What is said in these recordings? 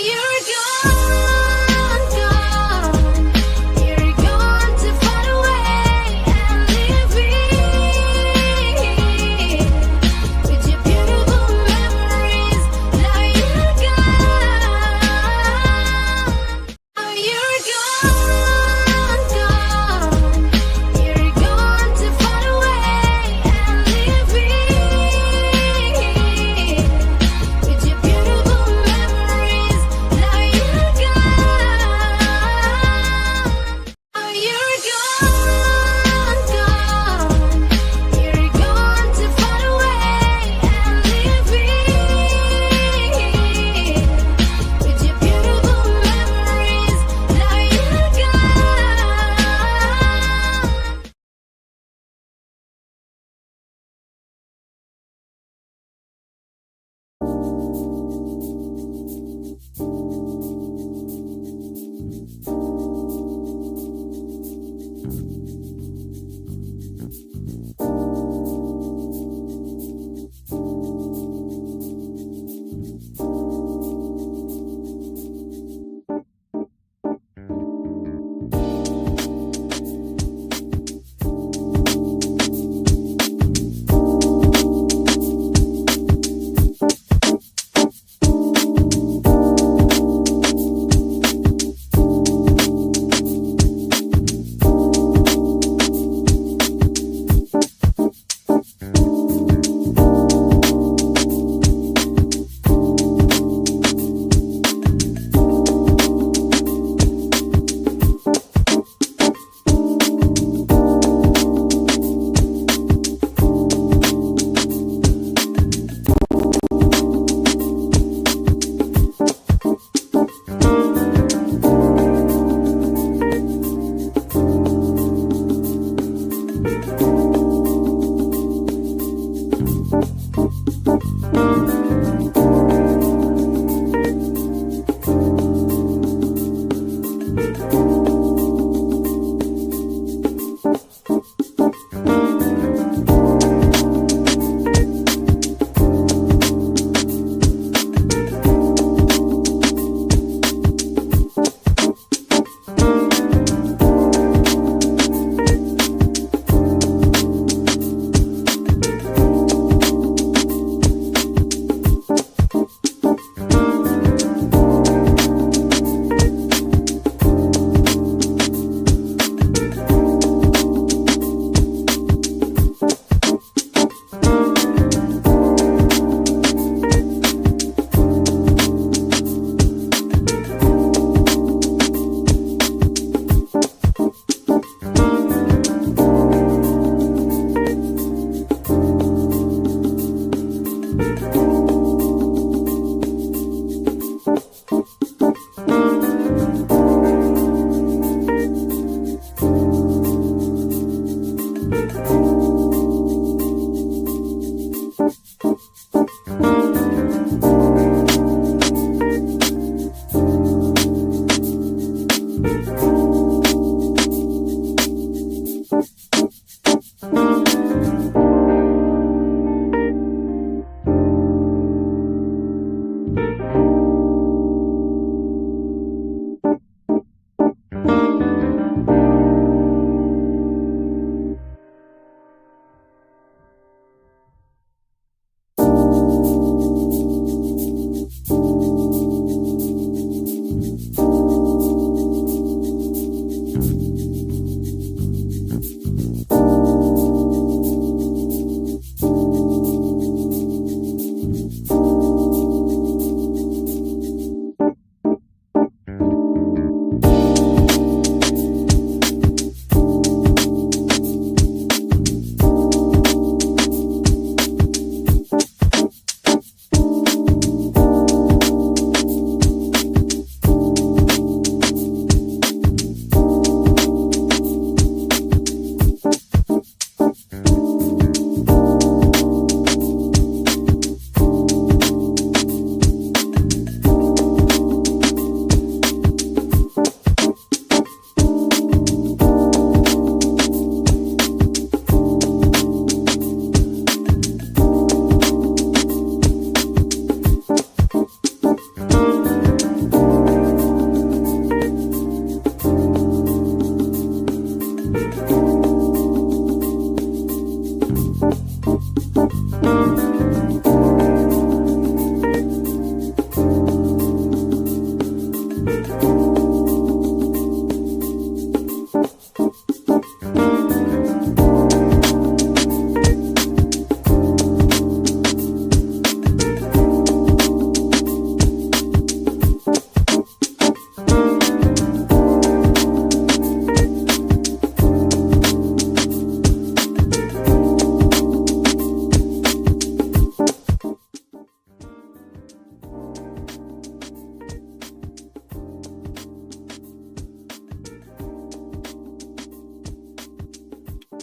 you're gone, gone. You're gone to far away and leave me with your beautiful memories. Now you're gone. Now you're gone, gone. You're gone to far away and leave me with your beautiful memories. Now you're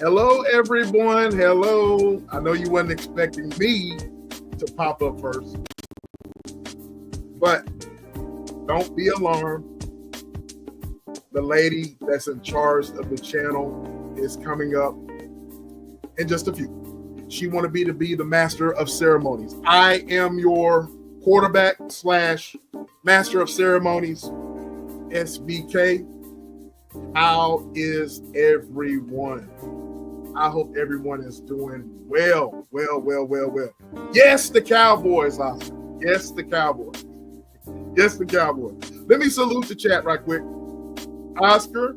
Hello, everyone. Hello. I know you wasn't expecting me to pop up first, but don't be alarmed. The lady that's in charge of the channel is coming up in just a few. She wanted me to be the master of ceremonies. I am your quarterback / master of ceremonies, SBK. How is everyone? I hope everyone is doing well. Yes, the Cowboys, Oscar. Yes, the Cowboys. Yes, the Cowboys. Let me salute the chat right quick. Oscar,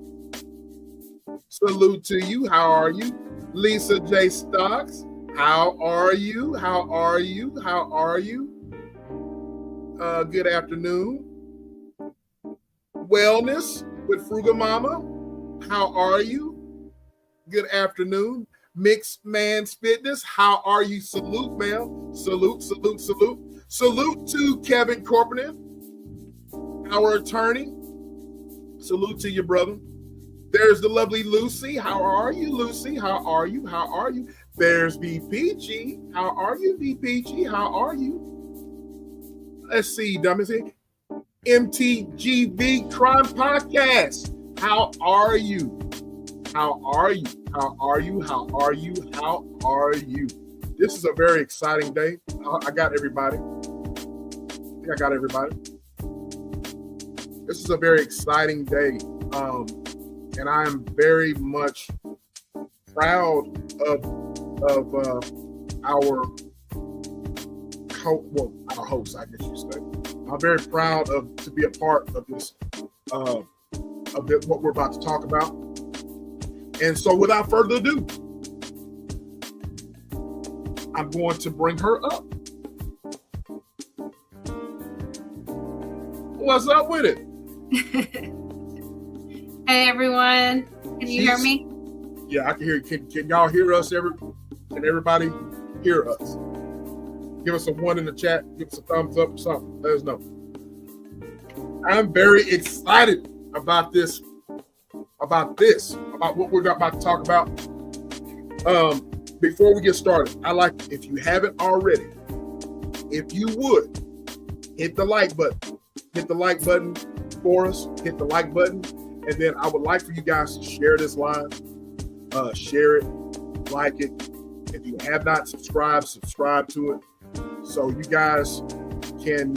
salute to you. How are you? Lisa J. Stocks, how are you? Good afternoon. Wellness with Fruga Mama, how are you? Good afternoon. Mixed Man's Fitness, how are you? Salute, ma'am. Salute. Salute to Kevin Corporan, our attorney. Salute to you, brother. There's the lovely Lucy. How are you, Lucy? How are you? There's VPG. How are you, VPG? How are you? Let's see, dummies. MTGV Crime Podcast. How are you? This is a very exciting day. I got everybody. This is a very exciting day. And I am very much proud of our host, I guess you say. I'm very proud to be a part of this, what we're about to talk about. And so without further ado, I'm going to bring her up. What's up with it? Hey everyone, can you hear me? Yeah, I can hear you. Can y'all hear us? Can everybody hear us? Give us a 1 in the chat. Give us a thumbs up or something. Let us know. I'm very excited about this. About what we're about to talk about. Before we get started, if you haven't already, if you would, hit the like button. Hit the like button for us. Hit the like button. And then I would like for you guys to share this live. Share it. Like it. If you have not subscribed, subscribe to it. So you guys can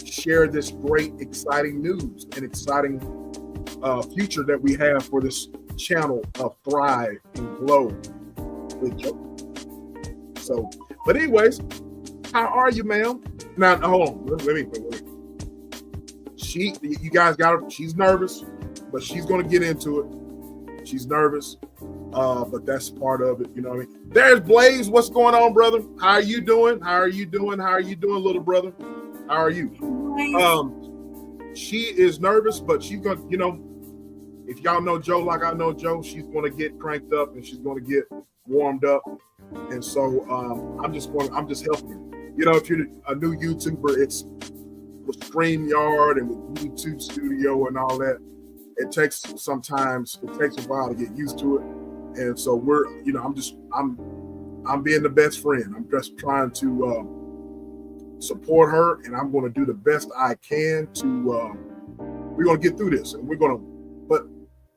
share this great, exciting news and exciting future that we have for this channel of Thrive and Glow with Joe. So, but anyways, how are you, ma'am? Now, hold on. Let me. You guys got her. She's nervous, but she's going to get into it. She's nervous, but that's part of it. You know what I mean? There's Blaze. What's going on, brother? How are you doing? Little brother? How are you? She is nervous, but she's going to, if y'all know Joe like I know Joe, she's going to get cranked up and she's going to get warmed up. And so I'm just helping her. If you're a new YouTuber, it's with StreamYard and with YouTube Studio and all that. It takes a while to get used to it. And so I'm being the best friend. I'm just trying to support her, and I'm going to do the best I can we're going to get through this, and but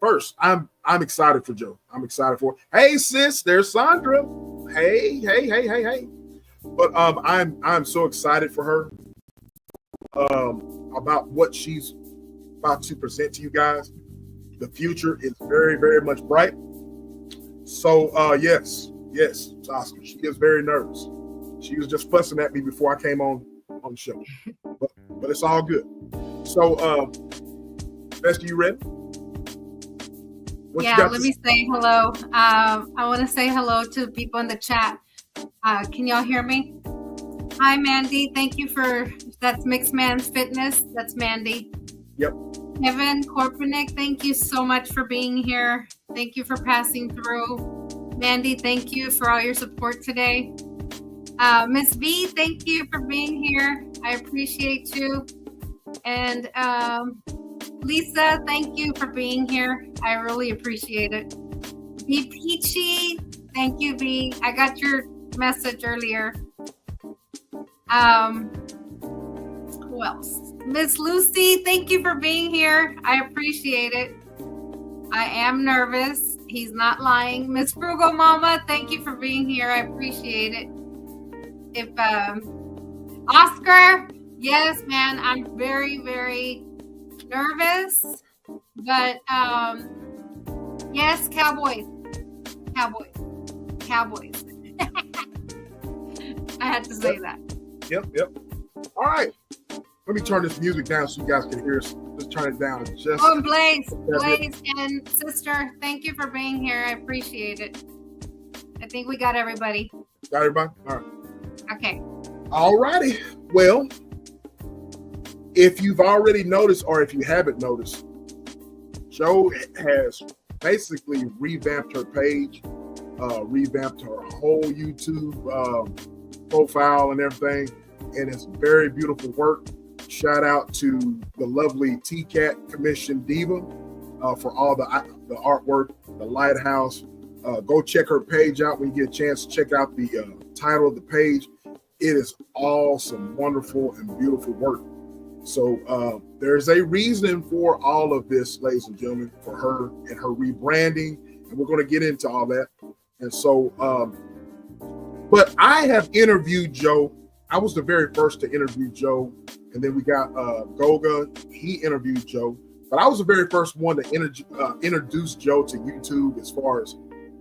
first, I'm excited for Joe. I'm excited for her. Hey, sis, there's Sandra. Hey. But I'm so excited for her about what she's about to present to you guys. The future is very, very much bright. So yes, Oscar, she is very nervous. She was just fussing at me before I came on the show, but it's all good. So, Best, are you ready? Let me say hello. I want to say hello to people in the chat. Can y'all hear me? Hi, Mandy. Thank you that's Mixed Man's Fitness. That's Mandy. Yep. Kevin Korpanik, thank you so much for being here. Thank you for passing through. Mandy, thank you for all your support today. Miss V, thank you for being here. I appreciate you. And Lisa, thank you for being here. I really appreciate it. Be Peachy. Thank you, V. I got your message earlier. Who else? Miss Lucy, thank you for being here. I appreciate it. I am nervous. He's not lying. Miss Frugal Mama, thank you for being here. I appreciate it. If Oscar, yes, man, I'm very, very nervous. But yes, Cowboys. I had to say that. Yep. All right. Let me turn this music down so you guys can hear us. Just turn it down. Just Oh, and Blaze and sister, thank you for being here. I appreciate it. I think we got everybody. got everybody? All right. Okay. All righty. Well, if you've already noticed or if you haven't noticed, Jo has basically revamped her page, revamped her whole YouTube profile and everything. And it's very beautiful work. Shout out to the lovely TCAT Commission Diva for all the artwork, the Lighthouse. Go check her page out when you get a chance to check out the title of the page. It is all some wonderful and beautiful work. So there's a reason for all of this, ladies and gentlemen, for her and her rebranding. And we're going to get into all that. And so, but I have interviewed Jo. I was the very first to interview Jo. And then we got Goga. He interviewed Jo. But I was the very first one to introduce Jo to YouTube as far as,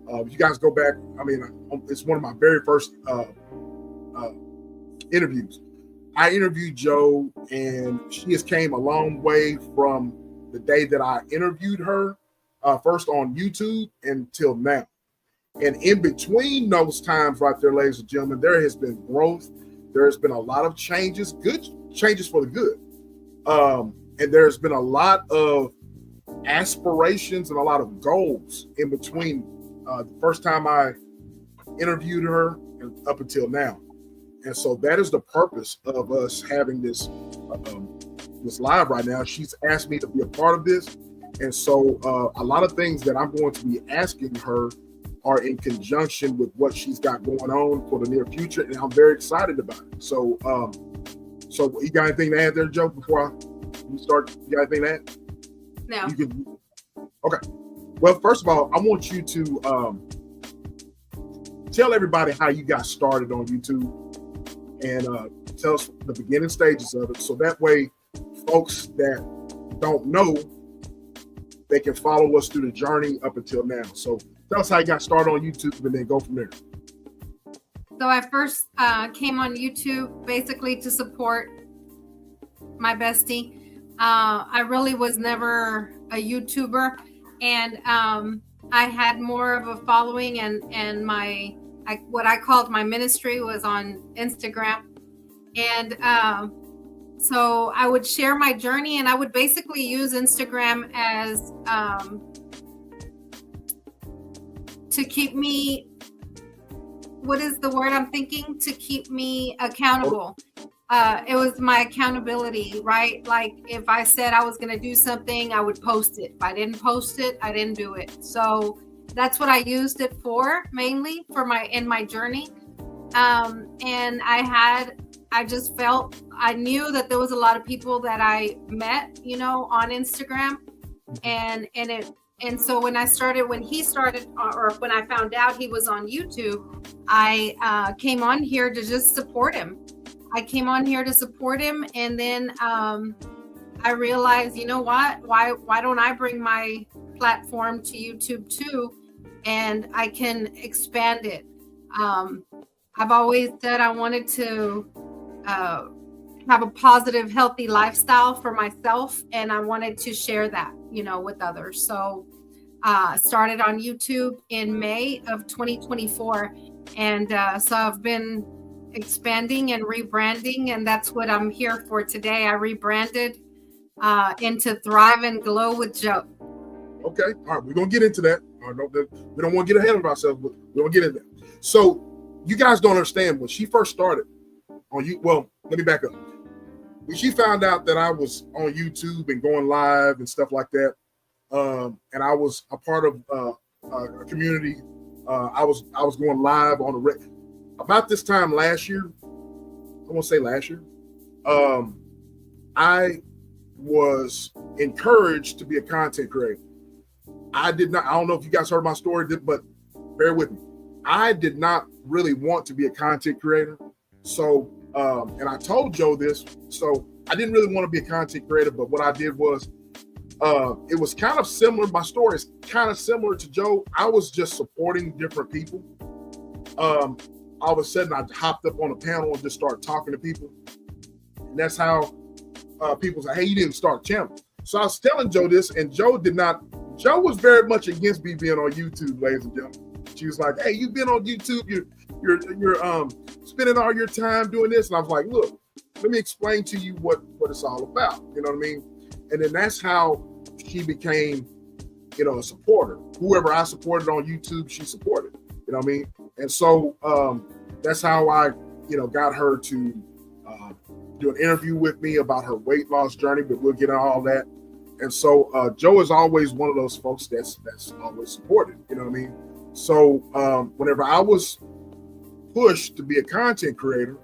if you guys go back, I mean, it's one of my very first interviews. I interviewed Jo, and she has came a long way from the day that I interviewed her first on YouTube until now. And in between those times right there, ladies and gentlemen, there has been growth. There has been a lot of changes, good changes for the good. And there's been a lot of aspirations and a lot of goals in between the first time I interviewed her and up until now. And so that is the purpose of us having this live right now. She's asked me to be a part of this. And so a lot of things that I'm going to be asking her are in conjunction with what she's got going on for the near future. And I'm very excited about it. So so you got anything to add there, Jo, before we start? You got anything to add? No. You can, okay. Well, first of all, I want you to tell everybody how you got started on YouTube and tell us the beginning stages of it. So that way, folks that don't know, they can follow us through the journey up until now. So tell us how you got started on YouTube and then go from there. So I first came on YouTube basically to support my bestie. I really was never a YouTuber, and I had more of a following, and my what I called my ministry was on Instagram. And so I would share my journey, and I would basically use Instagram as to keep me, what is the word I'm thinking? To keep me accountable. It was my accountability, right? Like if I said I was going to do something, I would post it. If I didn't post it, I didn't do it. So that's what I used it for, mainly for my journey. And I just felt, I knew that there was a lot of people that I met, on Instagram, and so when he started, or when I found out he was on YouTube, I came on here to just support him. And then I realized, you know what? Why don't I bring my platform to YouTube too, and I can expand it. I've always said I wanted to have a positive, healthy lifestyle for myself, and I wanted to share that, with others. So started on YouTube in May of 2024, and so I've been expanding and rebranding, and that's what I'm here for today. I rebranded into Thrive and Glow with Jo. Okay, all right, we're gonna get into that. We don't want to get ahead of ourselves, but we're gonna get into that. So you guys don't understand, when she first started on you. Well, let me back up. When she found out that I was on YouTube and going live and stuff like that, and I was a part of a community. I was going live on about this time last year. I won't say last year. I was encouraged to be a content creator. I don't know if you guys heard my story, but bear with me. I did not really want to be a content creator. So, and I told Joe this, so I didn't really want to be a content creator, but what I did was, it was kind of similar. My story is kind of similar to Joe. I was just supporting different people. All of a sudden I hopped up on a panel and just started talking to people. And that's how people say, hey, you didn't start a channel. So I was telling Joe this, and Joe was very much against me being on YouTube, ladies and gentlemen. She was like, hey, you've been on YouTube, you're spending all your time doing this. And I was like, look, let me explain to you what it's all about. You know what I mean? And then that's how she became, a supporter. Whoever I supported on YouTube, she supported. You know what I mean? And so that's how I, got her to do an interview with me about her weight loss journey, but we'll get into all that. And so Joe is always one of those folks that's always supported. You know what I mean? So whenever I was pushed to be a content creator,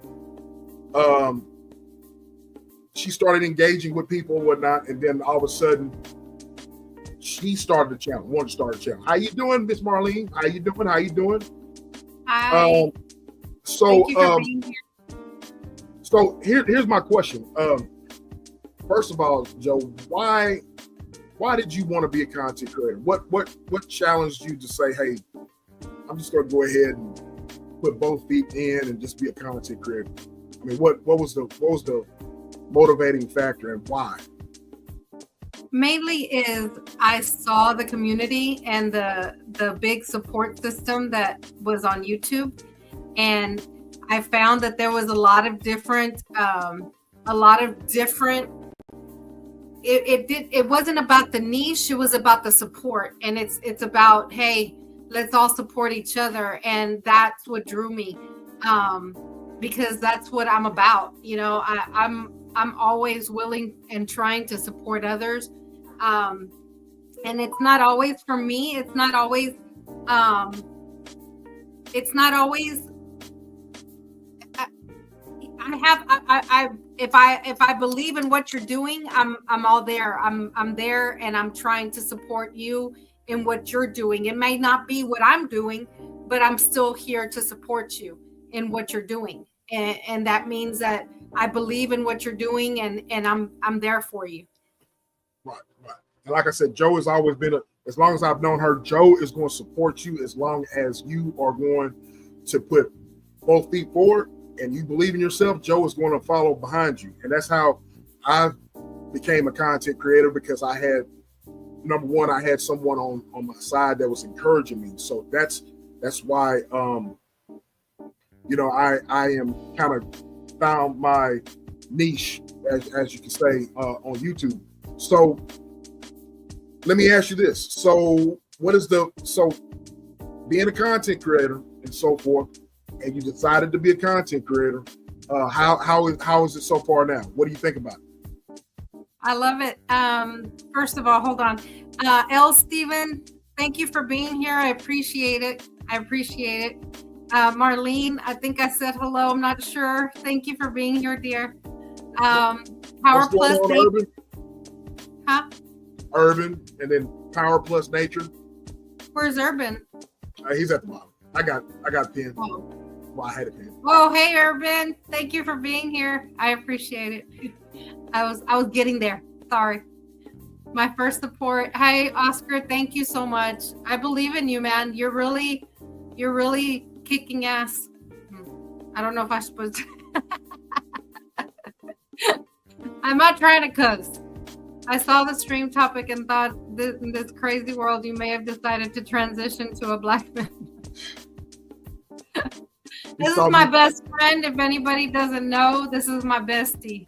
she started engaging with people and whatnot, and then all of a sudden, she started a channel. Wanted to start a channel. How you doing, Miss Marlene? How you doing? Hi. So, Thank you for being here. So here's my question. First of all, Joe, why did you want to be a content creator? What challenged you to say, hey, I'm just going to go ahead and put both feet in and just be a content creator? I mean, what was the motivating factor and why? Mainly is I saw the community and the big support system that was on YouTube, and I found that there was a lot of different it wasn't about the niche, it was about the support. And it's about, hey, let's all support each other. And that's what drew me, because that's what I'm about. I'm always willing and trying to support others. And it's not always for me. It's not always if I believe in what you're doing, I'm all there. I'm there, and I'm trying to support you in what you're doing. It may not be what I'm doing, but I'm still here to support you in what you're doing. And that means that I believe in what you're doing, and I'm there for you. Right. And like I said, Joe has always been as long as I've known her, Joe is going to support you as long as you are going to put both feet forward and you believe in yourself. Joe is going to follow behind you. And that's how I became a content creator, because I had, number one, I had someone on my side that was encouraging me. So that's why, I am kind of found my niche, as you can say, on YouTube. So let me ask you this. So being a content creator and so forth, and you decided to be a content creator, how is it so far now? What do you think about it? I love it. First of all, hold on. L. Steven, thank you for being here. I appreciate it. Marlene, I think I said hello. I'm not sure. Thank you for being here, dear. Power Plus Nature. Huh? Urban, and then Power Plus Nature. Where's Urban? He's at the bottom. I got a pen. Oh. Well, I had a pen. Oh, hey, Urban. Thank you for being here. I appreciate it. I was getting there. Sorry. My first support. Hi, Oscar. Thank you so much. I believe in you, man. You're really kicking ass. I don't know if I'm supposed to. I'm not trying to cuss. I saw the stream topic and thought, in this crazy world, you may have decided to transition to a black man. This is my best friend. If anybody doesn't know, this is my bestie.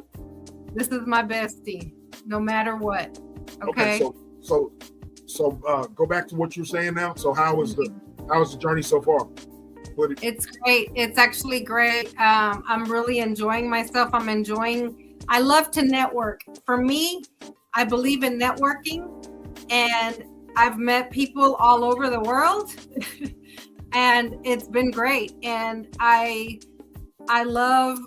No matter what. Okay. So go back to what you're saying now. So how is the journey so far? It's great. It's actually great. I'm really enjoying myself. I love to network. For me, I believe in networking, and I've met people all over the world and it's been great. And I love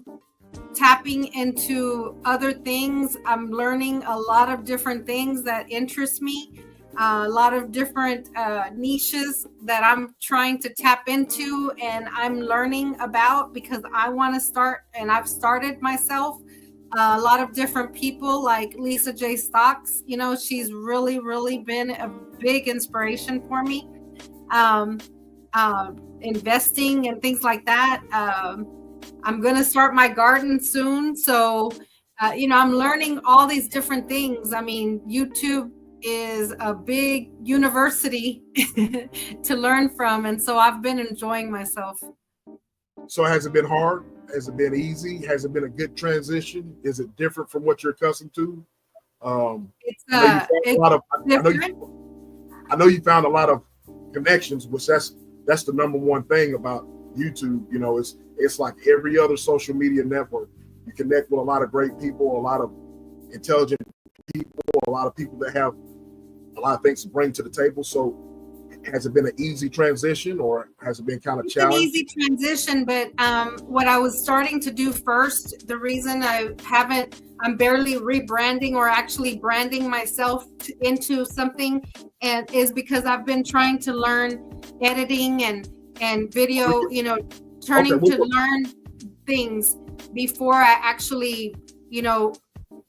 tapping into other things. I'm learning a lot of different things that interest me, a lot of different niches that I'm trying to tap into and I'm learning about because I want to start, and I've started myself. A lot of different people like Lisa J. Stocks, you know, she's really, really been a big inspiration for me. Um, Investing and things like that. I'm going to start my garden soon. So, you know, I'm learning all these different things. I mean, YouTube is a big university to learn from. And so I've been enjoying myself. So has it been hard? Has it been easy? Has it been a good transition? Is it different from what you're accustomed to? It's, I different. know you found a lot of connections, which that's the number one thing about YouTube. You know, it's like every other social media network. You connect with a lot of great people, a lot of intelligent people, a lot of people that have a lot of things to bring to the table. So has it been an easy transition or has it been kind of challenging? An easy transition, but what I was starting to do first, the reason I'm barely rebranding or actually branding myself into something, and is because I've been trying to learn editing and video, you know, turning to learn things before I actually, you know,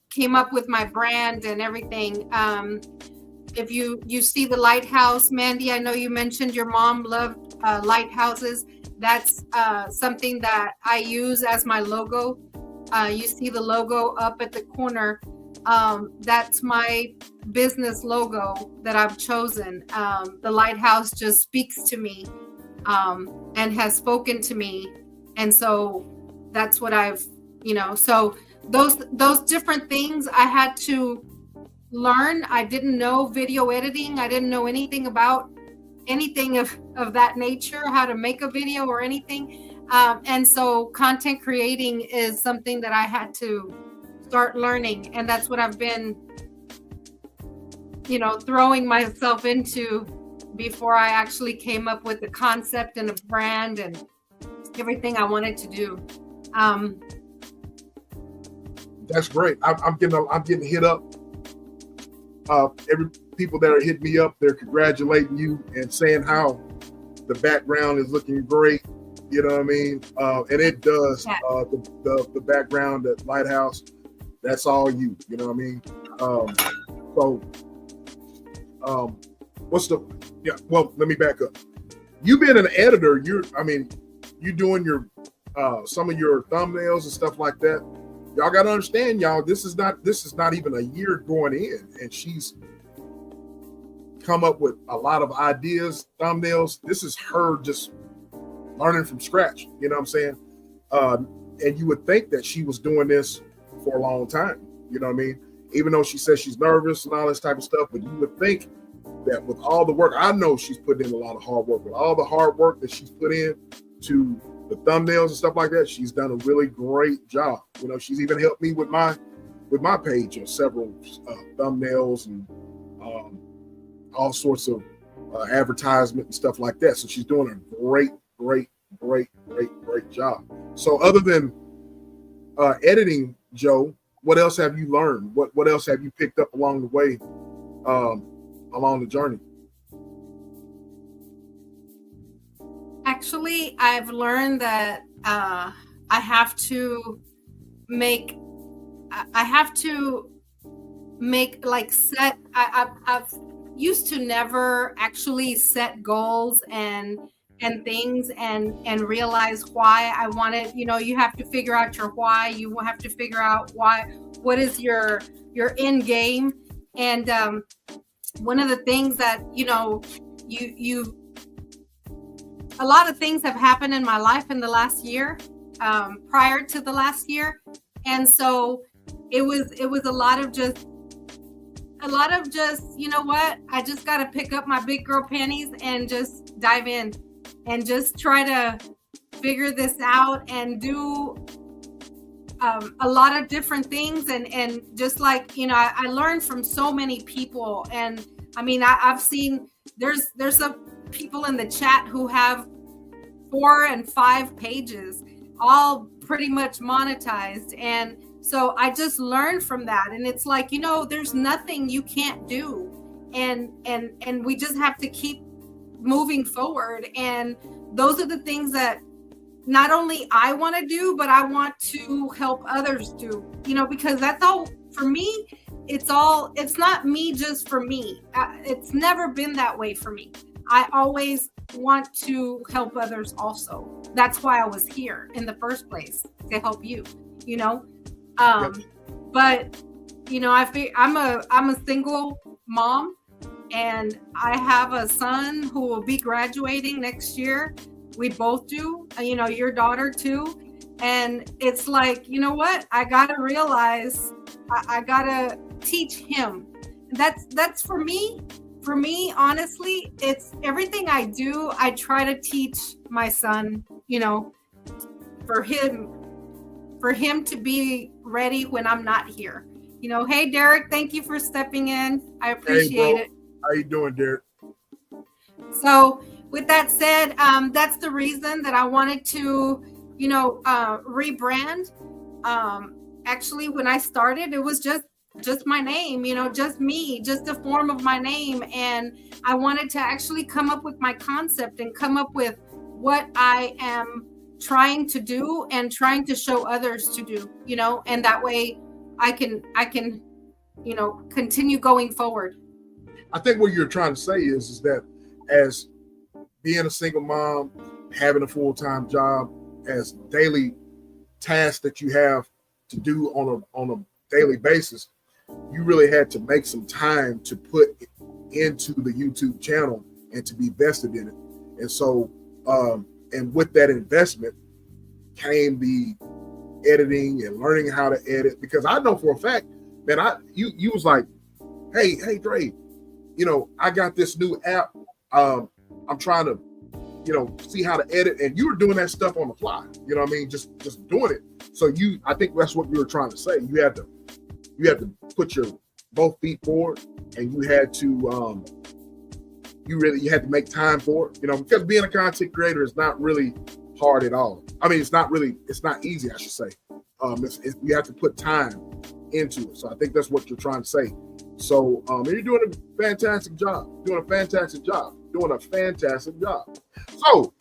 came up with my brand and everything. If you see the lighthouse, Mandy, I know you mentioned your mom loved lighthouses. That's something that I use as my logo. You see the logo up at the corner. That's my business logo that I've chosen. The lighthouse just speaks to me and has spoken to me. And so that's what I've, you know, so those different things I had to learn. I didn't know video editing. I didn't know anything about anything of that nature, how to make a video or anything. And so content creating is something that I had to start learning. And that's what I've been, you know, throwing myself into before I actually came up with the concept and a brand and everything I wanted to do. That's great. I'm getting hit up. Every people that are hitting me up, they're congratulating you and saying how the background is looking great. You know what I mean? And it does. Yeah. The background, the lighthouse, that's all you. You know what I mean? Well, let me back up. You being an editor, you doing your some of your thumbnails and stuff like that. Y'all got to understand, y'all, this is not even a year going in, and she's come up with a lot of ideas, thumbnails. This is her just learning from scratch. You know what I'm saying? And you would think that she was doing this for a long time. You know what I mean? Even though she says she's nervous and all this type of stuff, but you would think that with all the work, I know she's putting in a lot of hard work. With all the hard work that she's put in to the thumbnails and stuff like that, she's done a really great job. You know, she's even helped me with my page on several thumbnails and all sorts of advertisement and stuff like that. So she's doing a great job. So other than editing, Joe, what else have you learned? What else have you picked up along the way, along the journey? Actually, I've learned that I have to make like set. I've used to never actually set goals and things and realize why I wanted. You know, you have to figure out your why. You have to figure out what is your end game. And one of the things that, you know, a lot of things have happened in my life in the last year, prior to the last year. And so it was a lot of just, you know what, I just got to pick up my big girl panties and just dive in and just try to figure this out and do a lot of different things. And just like, you know, I learned from so many people, and I mean, I've seen there's some people in the chat who have 4 and 5 pages, all pretty much monetized. And so I just learned from that. And it's like, there's nothing you can't do. And we just have to keep moving forward. And those are the things that not only I want to do, but I want to help others do, because that's all for me. It's not me just for me. It's never been that way for me. I always want to help others also. That's why I was here in the first place, to help you, but I'm a single mom, and I have a son who will be graduating next year. We both do, your daughter too. And it's like, you know what? I got to realize I got to teach him. That's for me. For me, honestly, it's everything I do. I try to teach my son, for him to be ready when I'm not here. Hey, Derek, thank you for stepping in. I appreciate it. How you doing, Derek? So with that said, that's the reason that I wanted to, rebrand. Actually, when I started, it was just my name, just me, just a form of my name. And I wanted to actually come up with my concept and come up with what I am trying to do and trying to show others to do, and that way I can, continue going forward. I think what you're trying to say is that as being a single mom, having a full-time job, as daily tasks that you have to do on a daily basis, you really had to make some time to put into the YouTube channel and to be vested in it. And so, and with that investment came the editing and learning how to edit, because I know for a fact that you was like, hey Dre, I got this new app. I'm trying to, see how to edit, and you were doing that stuff on the fly. You know what I mean? Just doing it. So I think that's what you were trying to say. You had to put your both feet forward, and you had to you had to make time for it. Because being a content creator is not really hard at all. I mean, it's not easy, I should say. You have to put time into it. So I think that's what you're trying to say. So you're doing a fantastic job. So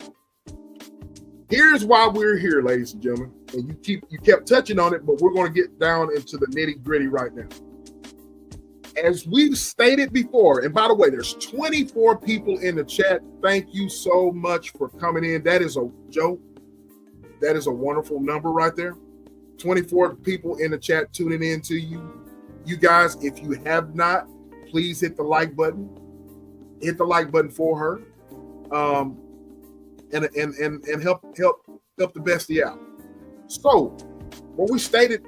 here's why we're here, ladies and gentlemen. And you kept touching on it, but we're going to get down into the nitty gritty right now. As we've stated before, and by the way, there's 24 people in the chat. Thank you so much for coming in. That is a joke. That is a wonderful number right there. 24 people in the chat tuning in to you. You guys, if you have not, please hit the like button. Hit the like button for her, and help the bestie out. So, what we stated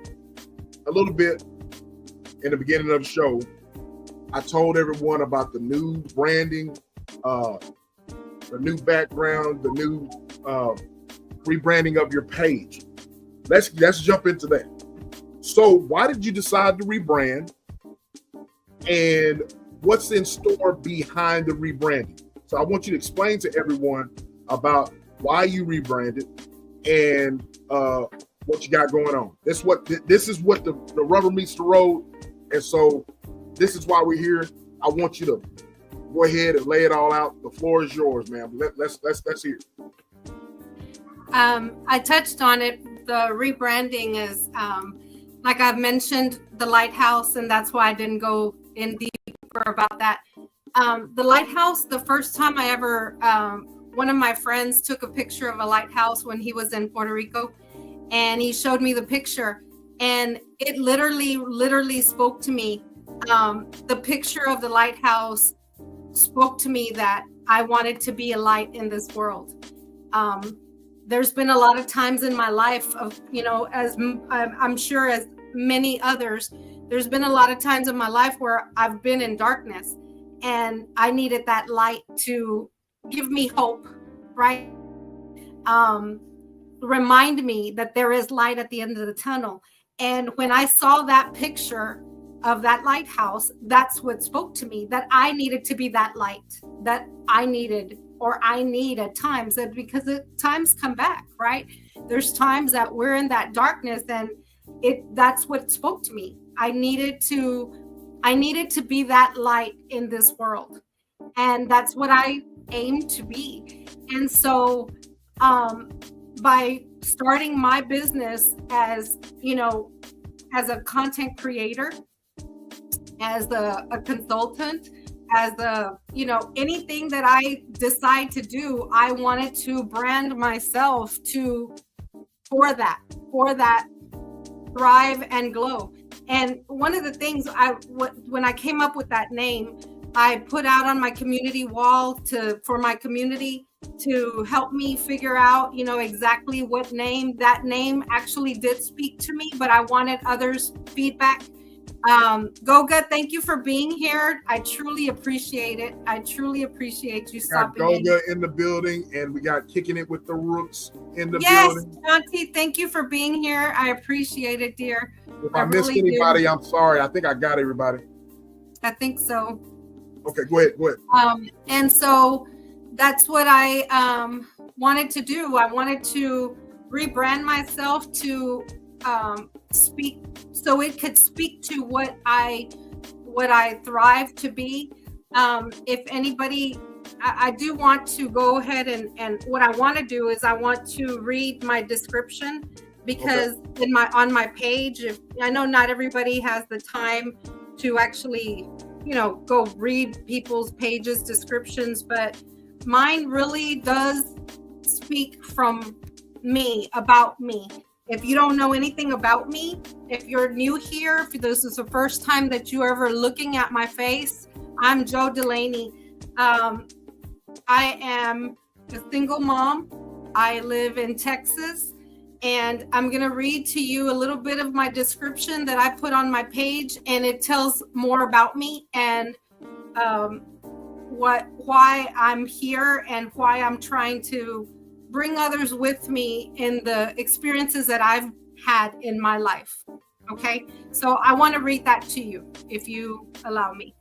a little bit in the beginning of the show, I told everyone about the new branding, the new background, the new rebranding of your page. Let's jump into that. So, why did you decide to rebrand, and what's in store behind the rebranding? So I want you to explain to everyone about why you rebranded and what you got going on. This is what the rubber meets the road, and so this is why we're here. I want you to go ahead and lay it all out. The floor is yours, ma'am. Let's hear it. I touched on it. The rebranding is, like I've mentioned, the lighthouse, and that's why I didn't go in deeper about that. The lighthouse, the first time I ever, one of my friends took a picture of a lighthouse when he was in Puerto Rico, and he showed me the picture, and it literally spoke to me. The picture of the lighthouse spoke to me that I wanted to be a light in this world. There's been a lot of times in my life of, as I'm sure as many others, there's been a lot of times in my life where I've been in darkness, and I needed that light to give me hope, right? Remind me that there is light at the end of the tunnel. And when I saw that picture, of that lighthouse, that's what spoke to me, that I needed to be that light, that I needed, or I need at times, that because the times come back, right? There's times that we're in that darkness, and that's what spoke to me. I needed to be that light in this world. And that's what I aim to be. And so by starting my business as, as a content creator, as a consultant, as anything that I decide to do, I wanted to brand myself for that thrive and glow. And one of the things when I came up with that name, I put out on my community wall for my community to help me figure out, exactly what name. That name actually did speak to me, but I wanted others' feedback. Goga, thank you for being here. I truly appreciate it. I truly appreciate you stopping in. Goga in the building, and we got Kicking It with the Roots in the building. Yes, Auntie, thank you for being here. I appreciate it, dear. If I missed anybody, I'm sorry. I think I got everybody. I think so. Okay, go ahead. And so that's what I wanted to do. I wanted to rebrand myself to speak, so it could speak to what I thrive to be. If anybody, I do want to go ahead and what I want to do is I want to read my description, because on my page, I know not everybody has the time to actually, go read people's pages, descriptions, but mine really does speak from me, about me. If you don't know anything about me, if you're new here, if this is the first time that you're ever looking at my face, I'm Jo Delaney. I am a single mom. I live in Texas, and I'm going to read to you a little bit of my description that I put on my page, and it tells more about me and why I'm here and why I'm trying to bring others with me in the experiences that I've had in my life. Okay, so I want to read that to you, if you allow me.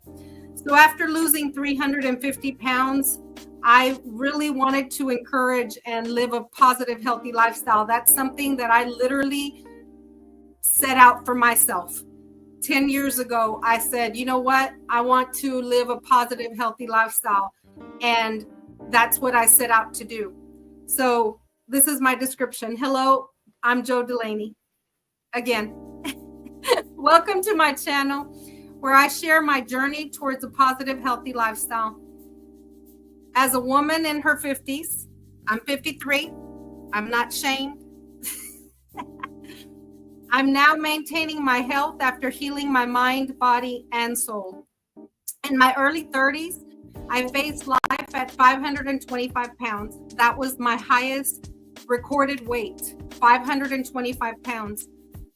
So after losing 350 pounds, I really wanted to encourage and live a positive, healthy lifestyle. That's something that I literally set out for myself. 10 years ago, I said, you know what? I want to live a positive, healthy lifestyle. And that's what I set out to do. So this is my description. Hello, I'm Jo Delaney. Again, welcome to my channel, where I share my journey towards a positive, healthy lifestyle. As a woman in her 50s, I'm 53. I'm not shamed. I'm now maintaining my health after healing my mind, body, and soul. In my early 30s, I faced life at 525 pounds. That was my highest recorded weight, 525 pounds.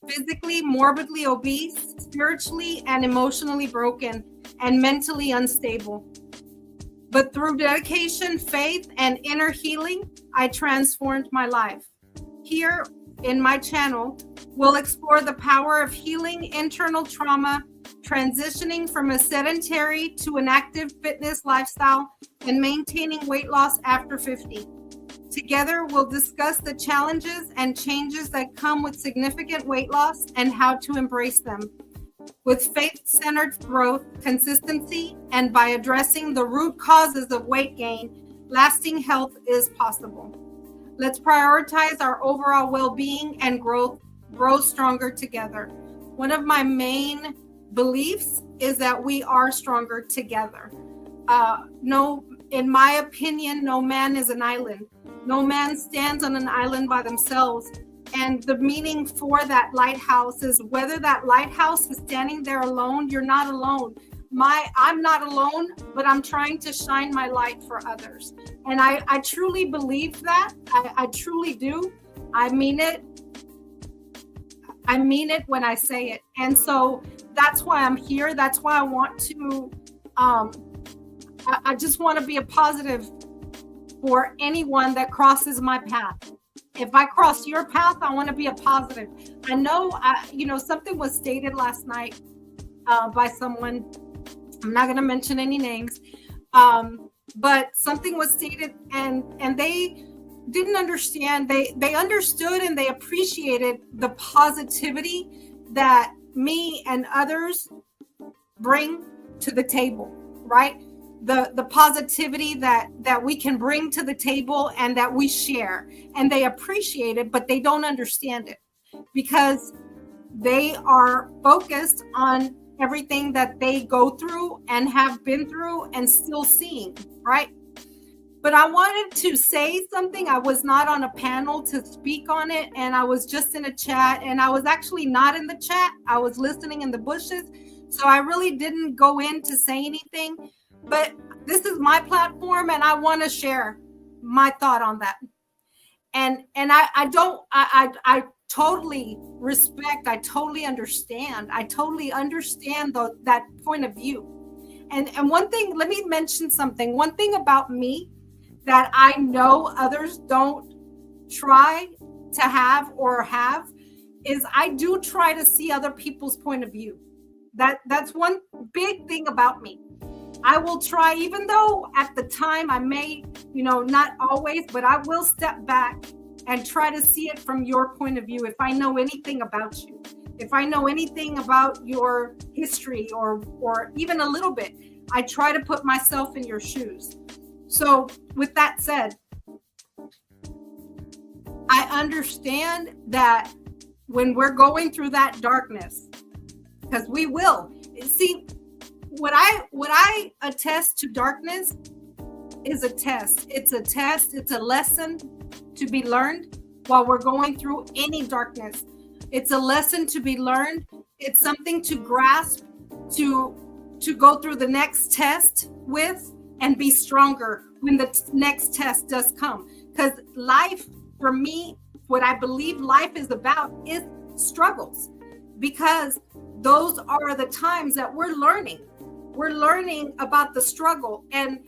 Physically, morbidly obese, spiritually and emotionally broken, and mentally unstable. But through dedication, faith, and inner healing, I transformed my life. Here in my channel, we'll explore the power of healing internal trauma, transitioning from a sedentary to an active fitness lifestyle, and maintaining weight loss after 50. Together, we'll discuss the challenges and changes that come with significant weight loss and how to embrace them. With faith-centered growth, consistency, and by addressing the root causes of weight gain, lasting health is possible. Let's prioritize our overall well-being and grow stronger together. One of my main beliefs is that we are stronger together. In my opinion, no man is an island. No man stands on an island by themselves. And the meaning for that lighthouse is whether that lighthouse is standing there alone, you're not alone. I'm not alone, but I'm trying to shine my light for others. And I truly believe that. I truly do. I mean it. I mean it when I say it. And so that's why I'm here. That's why I want to, I just want to be a positive for anyone that crosses my path. If I cross your path, I want to be a positive. I know, something was stated last night by someone. I'm not going to mention any names, but something was stated, and they didn't understand. They understood and they appreciated the positivity that me and others bring to the table, right? The positivity that we can bring to the table and that we share, and they appreciate it, but they don't understand it because they are focused on everything that they go through and have been through and still seeing, right? But I wanted to say something. I was not on a panel to speak on it, and I was just in a chat, and I was actually not in the chat. I was listening in the bushes. So I really didn't go in to say anything, but this is my platform and I want to share my thought on that. And I totally respect, I totally understand that point of view. And one thing, let me mention something. One thing about me that I know others don't try to have is I do try to see other people's point of view. That's one big thing about me. I will try, even though at the time I may, not always, but I will step back and try to see it from your point of view. If I know anything about you, if I know anything about your history or even a little bit, I try to put myself in your shoes. So with that said, I understand that when we're going through that darkness, because we will see, what I attest to darkness is a test. It's a test. It's a lesson to be learned while we're going through any darkness. It's a lesson to be learned. It's something to grasp, to go through the next test with and be stronger when the next test does come. Because life, for me, what I believe life is about is struggles, because those are the times that we're learning. We're learning about the struggle. And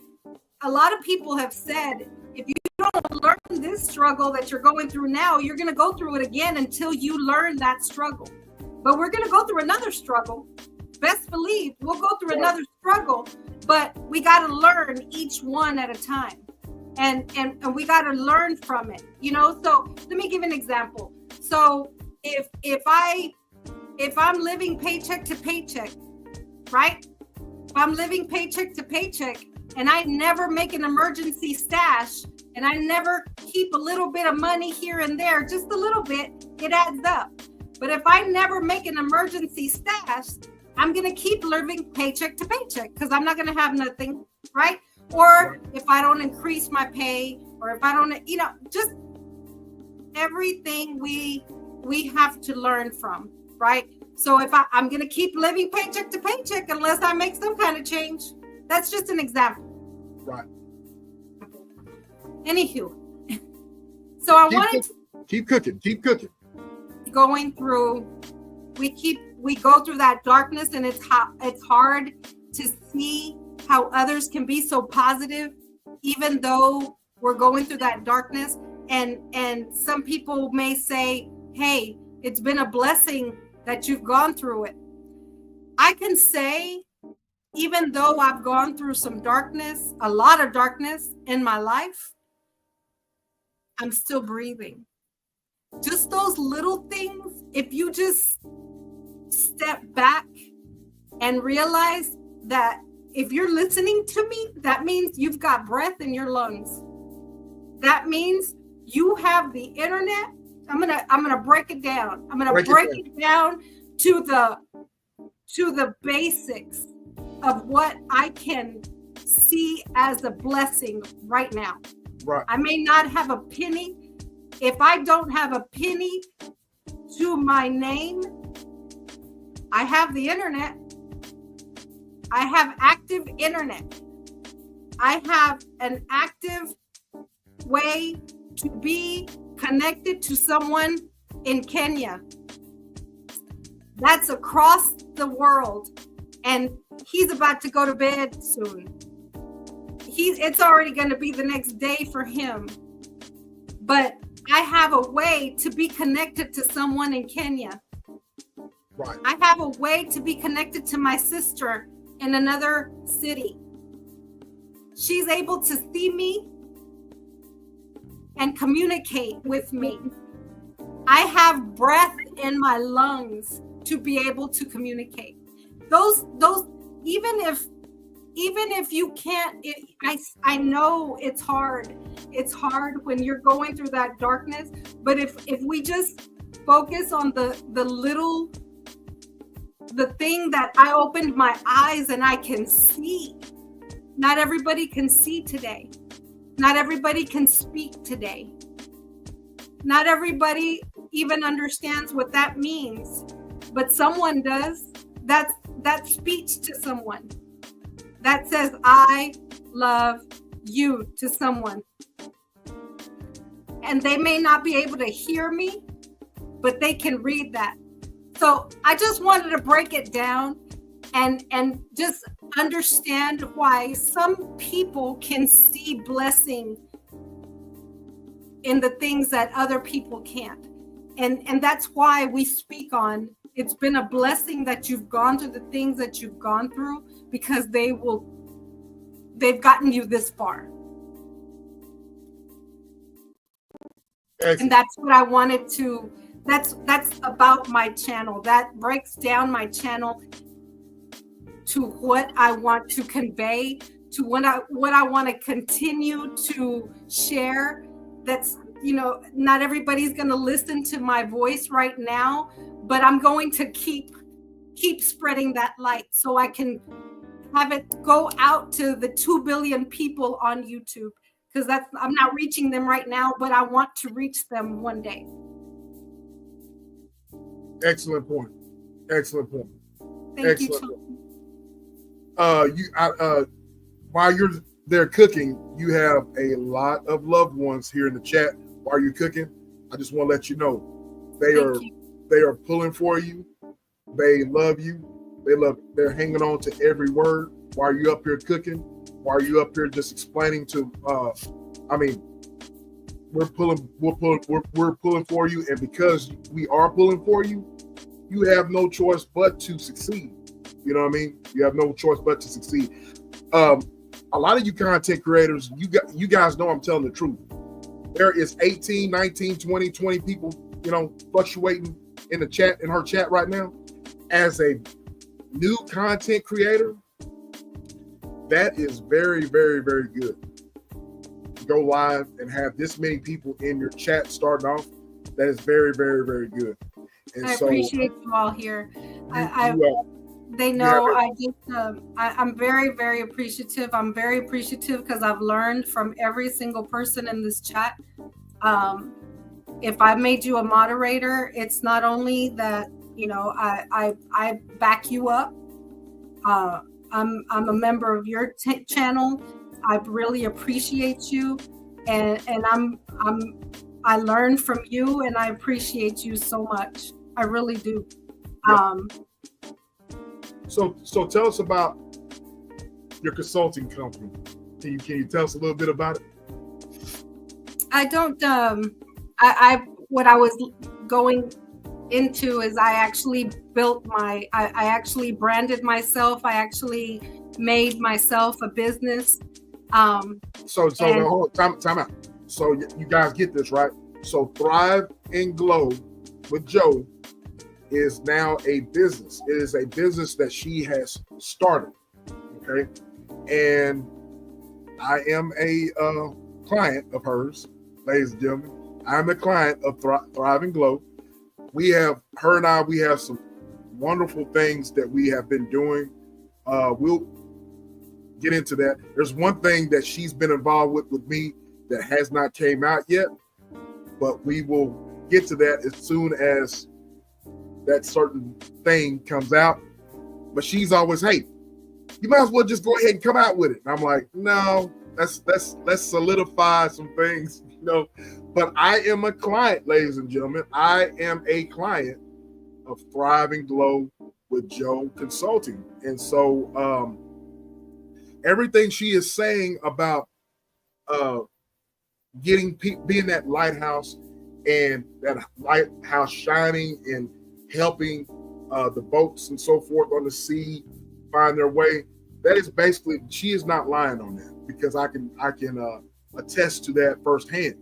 a lot of people have said, if you don't learn this struggle that you're going through now, you're going to go through it again until you learn that struggle. But we're going to go through another struggle. Best believe we'll go through another struggle, but we got to learn each one at a time. And we got to learn from it, So let me give an example. So if I'm living paycheck to paycheck, right? If I'm living paycheck to paycheck and I never make an emergency stash and I never keep a little bit of money here and there, just a little bit, it adds up. But if I never make an emergency stash, I'm going to keep living paycheck to paycheck because I'm not going to have nothing, right? Or if I don't increase my pay, or if I don't, just everything we have to learn from, right? So if I'm going to keep living paycheck to paycheck unless I make some kind of change. That's just an example. Right. Anywho, so I wanted to keep cooking. going through. We go through that darkness, and it's hard to see how others can be so positive, even though we're going through that darkness. And some people may say, "Hey, it's been a blessing that you've gone through it." I can say, even though I've gone through some darkness, a lot of darkness in my life, I'm still breathing. Just those little things, if you just step back and realize that if you're listening to me, that means you've got breath in your lungs. That means you have the internet. I'm gonna break it down. I'm gonna break it down to the basics of what I can see as a blessing right now. Right. I may not have a penny. If I don't have a penny to my name, I have the internet. I have active internet. I have an active way to be connected to someone in Kenya. That's across the world. And he's about to go to bed soon. It's already going to be the next day for him. But I have a way to be connected to someone in Kenya. Right. I have a way to be connected to my sister in another city. She's able to see me and communicate with me. I have breath in my lungs to be able to communicate. Those even if you can't, I know it's hard. It's hard when you're going through that darkness, but if we just focus on the thing that I opened my eyes and I can see. Not everybody can see today. Not everybody can speak today. Not everybody even understands what that means, but someone does. That speaks to someone. That says, I love you to someone. And they may not be able to hear me, but they can read that. So I just wanted to break it down and just understand why some people can see blessing in the things that other people can't. And that's why we speak on, it's been a blessing that you've gone through the things that you've gone through, because they've gotten you this far. Excellent. And that's what I wanted to, that's about my channel. That breaks down my channel to what I want to convey, to what I want to continue to share. That's, not everybody's going to listen to my voice right now, but I'm going to keep spreading that light so I can have it go out to the 2 billion people on YouTube, because I'm not reaching them right now, but I want to reach them one day. Excellent point. Excellent point. Thank Excellent. you. While you're there cooking, you have a lot of loved ones here in the chat. While you're cooking, I just want to let you know they are pulling for you. They love you. They're hanging on to every word while you're up here cooking, while you're up here just explaining to we're pulling for you, and because we are pulling for you, you have no choice but to succeed. You know what I mean? You have no choice but to succeed. A lot of you content creators, you guys know I'm telling the truth. There is 18, 19, 20 people, fluctuating in the chat, in her chat right now. As a new content creator, that is very, very, very good. Go live and have this many people in your chat starting off. That is very, very, very good. And I appreciate you all here. They know I'm very, very appreciative. I'm very appreciative because I've learned from every single person in this chat. If I made you a moderator, it's not only that, I back you up. I'm a member of your channel. I really appreciate you, and I learn from you, and I appreciate you so much. I really do. Yeah. So tell us about your consulting company. Can you tell us a little bit about it? I don't. What I was going into is I actually built I actually branded myself. I actually made myself a business. Time out. So you guys get this, right? So Thrive and Glow with Joe is now a business. It is a business that she has started. Okay. And I am a client of hers, ladies and gentlemen. I'm a client of Thrive and Glow. We have some wonderful things that we have been doing. We'll get into that. There's one thing that she's been involved with me that has not came out yet, but we will get to that as soon as that certain thing comes out. But she's always, hey, you might as well just go ahead and come out with it. And I'm like, no, let's solidify some things, But I am a client, ladies and gentlemen. I am a client of Thrive and Glow with Joe Consulting. And so everything she is saying about being that lighthouse and that lighthouse shining and helping the boats and so forth on the sea find their way. That is basically, she is not lying on that, because I can attest to that firsthand.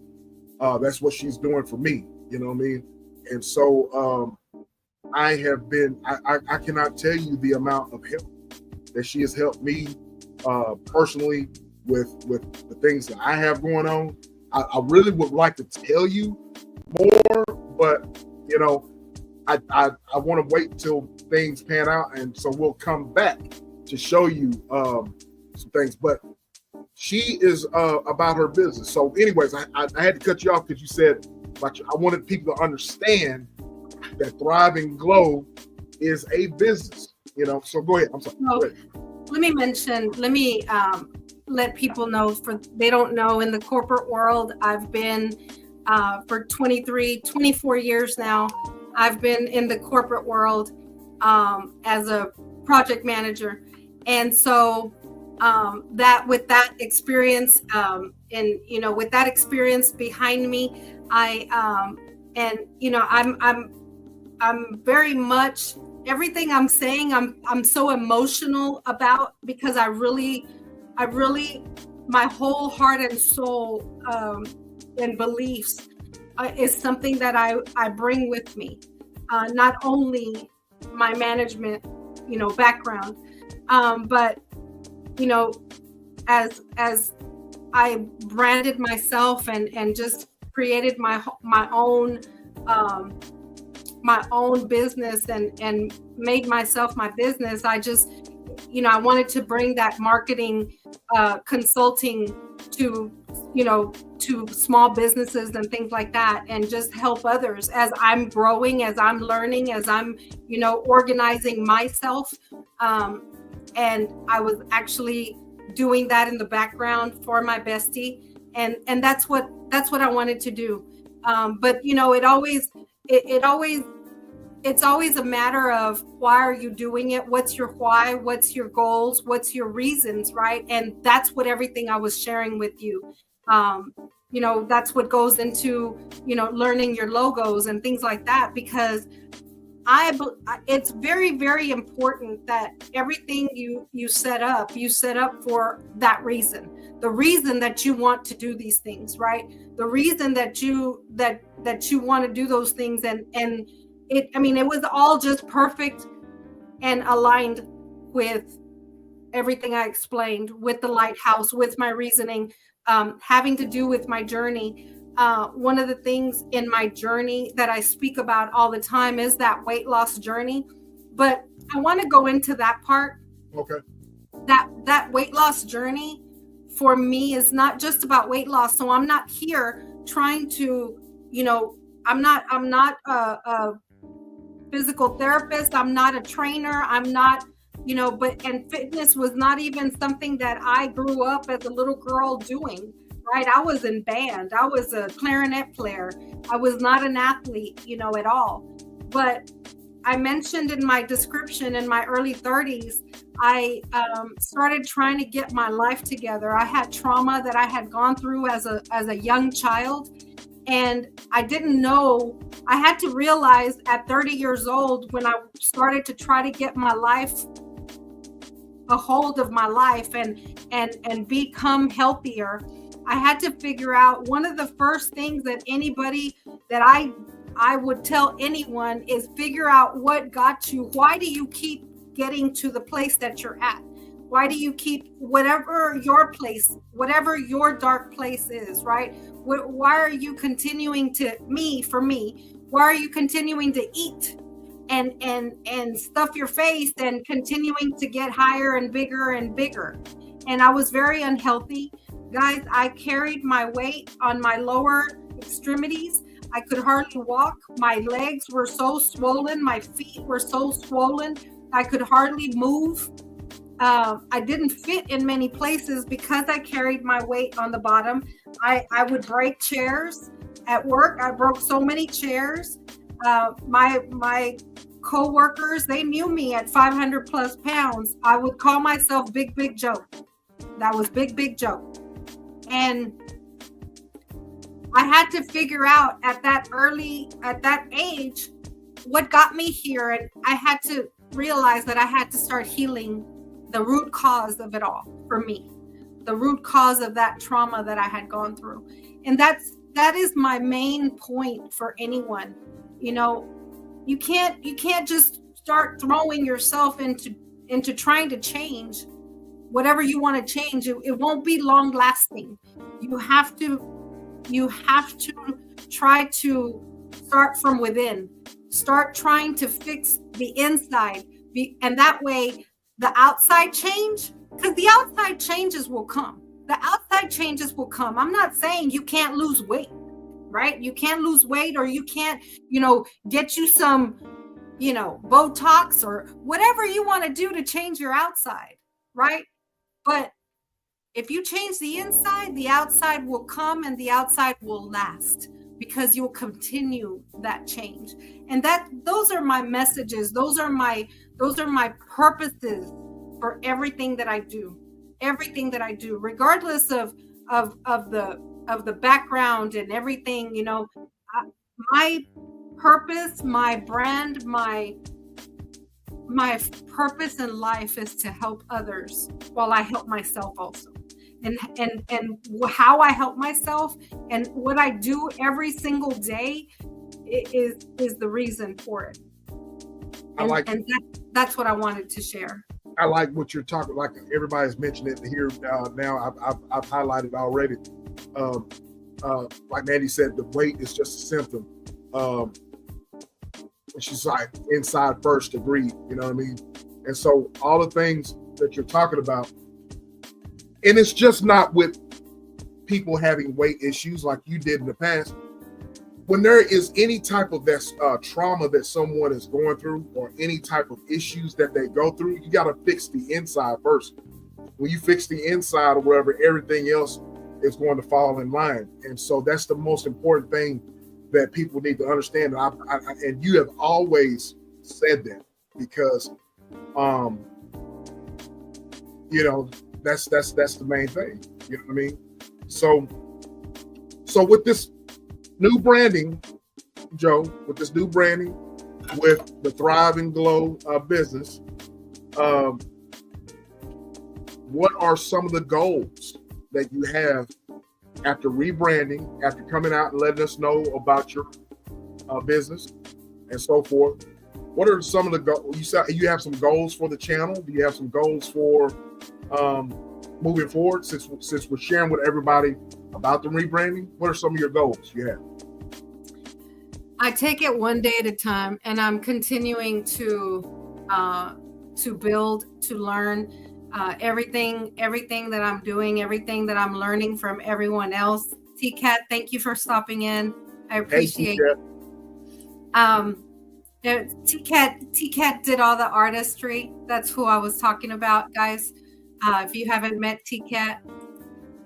That's what she's doing for me. You know what I mean? And so I have been. I cannot tell you the amount of help that she has helped me personally with the things that I have going on. I really would like to tell you more, but you know, I want to wait till things pan out, and so we'll come back to show you some things. But she is about her business. So, anyways, I had to cut you off because you said, like, I wanted people to understand that Thrive and Glow is a business. You know, so go ahead. I'm sorry. So, Go ahead. let me let people know, for they don't know, in the corporate world, I've been for 24 years now. I've been in the corporate world as a project manager. And so that with that experience and, you know, with that experience behind me, and, you know, I'm very much, everything I'm saying, I'm so emotional about, because I really, my whole heart and soul and beliefs is something that I bring with me. Not only my management, you know, background, but, you know, as I branded myself and just created my own business and made myself my business, I just, you know, I wanted to bring that marketing consulting to, you know, to small businesses and things like that, and just help others as I'm growing, as I'm learning, as I'm, you know, organizing myself. And I was actually doing that in the background for my bestie, and that's what I wanted to do. But you know, it's always a matter of, why are you doing it? What's your why? What's your goals? What's your reasons, right? And that's what everything I was sharing with you. You know, that's what goes into, you know, learning your logos and things like that, because it's very, very important that everything you set up for that reason. The reason that you want to do these things, right? The reason that you want to do those things, and it was all just perfect and aligned with everything I explained, with the lighthouse, with my reasoning, having to do with my journey. One of the things in my journey that I speak about all the time is that weight loss journey. But I want to go into that part. Okay. That weight loss journey for me is not just about weight loss. So I'm not here trying to, you know, I'm not a physical therapist. I'm not a trainer. I'm not, you know, and fitness was not even something that I grew up as a little girl doing, right? I was in band. I was a clarinet player. I was not an athlete, you know, at all. But I mentioned in my description, in my early 30s, I started trying to get my life together. I had trauma that I had gone through as a young child. And I didn't know, I had to realize at 30 years old, when I started to try to get my life, a hold of my life and become healthier, I had to figure out, one of the first things that anybody that I would tell anyone is, figure out what got you. Why do you keep getting to the place that you're at? Why do you keep, whatever your place, whatever your dark place is, right? Why are you continuing to, for me, why are you continuing to eat and stuff your face and continuing to get higher and bigger and bigger? And I was very unhealthy. Guys, I carried my weight on my lower extremities. I could hardly walk. My legs were so swollen. My feet were so swollen. I could hardly move. I didn't fit in many places because I carried my weight on the bottom. I would break chairs at work. I broke so many chairs. My co-workers, they knew me at 500 plus pounds. I would call myself Big Joe. That was Big Joe. And I had to figure out at that age, what got me here, and I had to realize that I had to start healing the root cause of it all for me, the root cause of that trauma that I had gone through. And that is my main point for anyone. You know, you can't just start throwing yourself into trying to change whatever you want to change. It won't be long lasting. You have to try to start from within. Start trying to fix the inside, and that way the outside change, because the outside changes will come. The outside changes will come. I'm not saying you can't lose weight, right? You can't lose weight, or you can't, get you some, Botox or whatever you want to do to change your outside, right? But if you change the inside, the outside will come, and the outside will last, because you'll continue that change. And those are my messages. Those are my purposes for everything that I do. Everything that I do, regardless of the background and everything, my purpose, my brand, my purpose in life is to help others while I help myself also. And how I help myself and what I do every single day is the reason for it. And that's what I wanted to share. I like what you're talking. Like everybody's mentioned it here now. I've highlighted already. Like Mandy said, the weight is just a symptom. She's like inside first to breathe. You know what I mean? And so all the things that you're talking about, and it's just not with people having weight issues like you did in the past. When there is any type of trauma that someone is going through, or any type of issues that they go through, you got to fix the inside first. When you fix the inside or whatever, everything else is going to fall in line. And so that's the most important thing that people need to understand. And you have always said that, because, that's the main thing. You know what I mean? So with this new branding, Joe, with the Thrive and Glow business, what are some of the goals that you have after rebranding, after coming out and letting us know about your business and so forth? What are some of the goals? You said you have some goals for the channel. Do you have some goals for moving forward, since we're sharing with everybody about the rebranding? What are some of your goals you have? I take it one day at a time, and I'm continuing to build, to learn everything that I'm doing, everything that I'm learning from everyone else. T-Cat, thank you for stopping in. I appreciate it. T-Cat did all the artistry. That's who I was talking about, guys. If you haven't met T-Cat,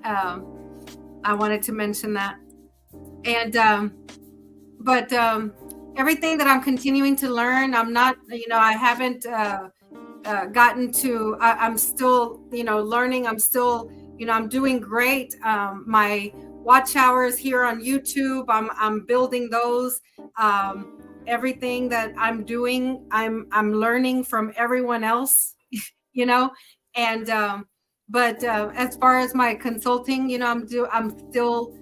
I wanted to mention that. And but everything that I'm continuing to learn, I'm not, I haven't gotten to, I'm still, learning. I'm still, I'm doing great. My watch hours here on YouTube, I'm building those. Everything that I'm doing, I'm learning from everyone else, And but as far as my consulting, I'm still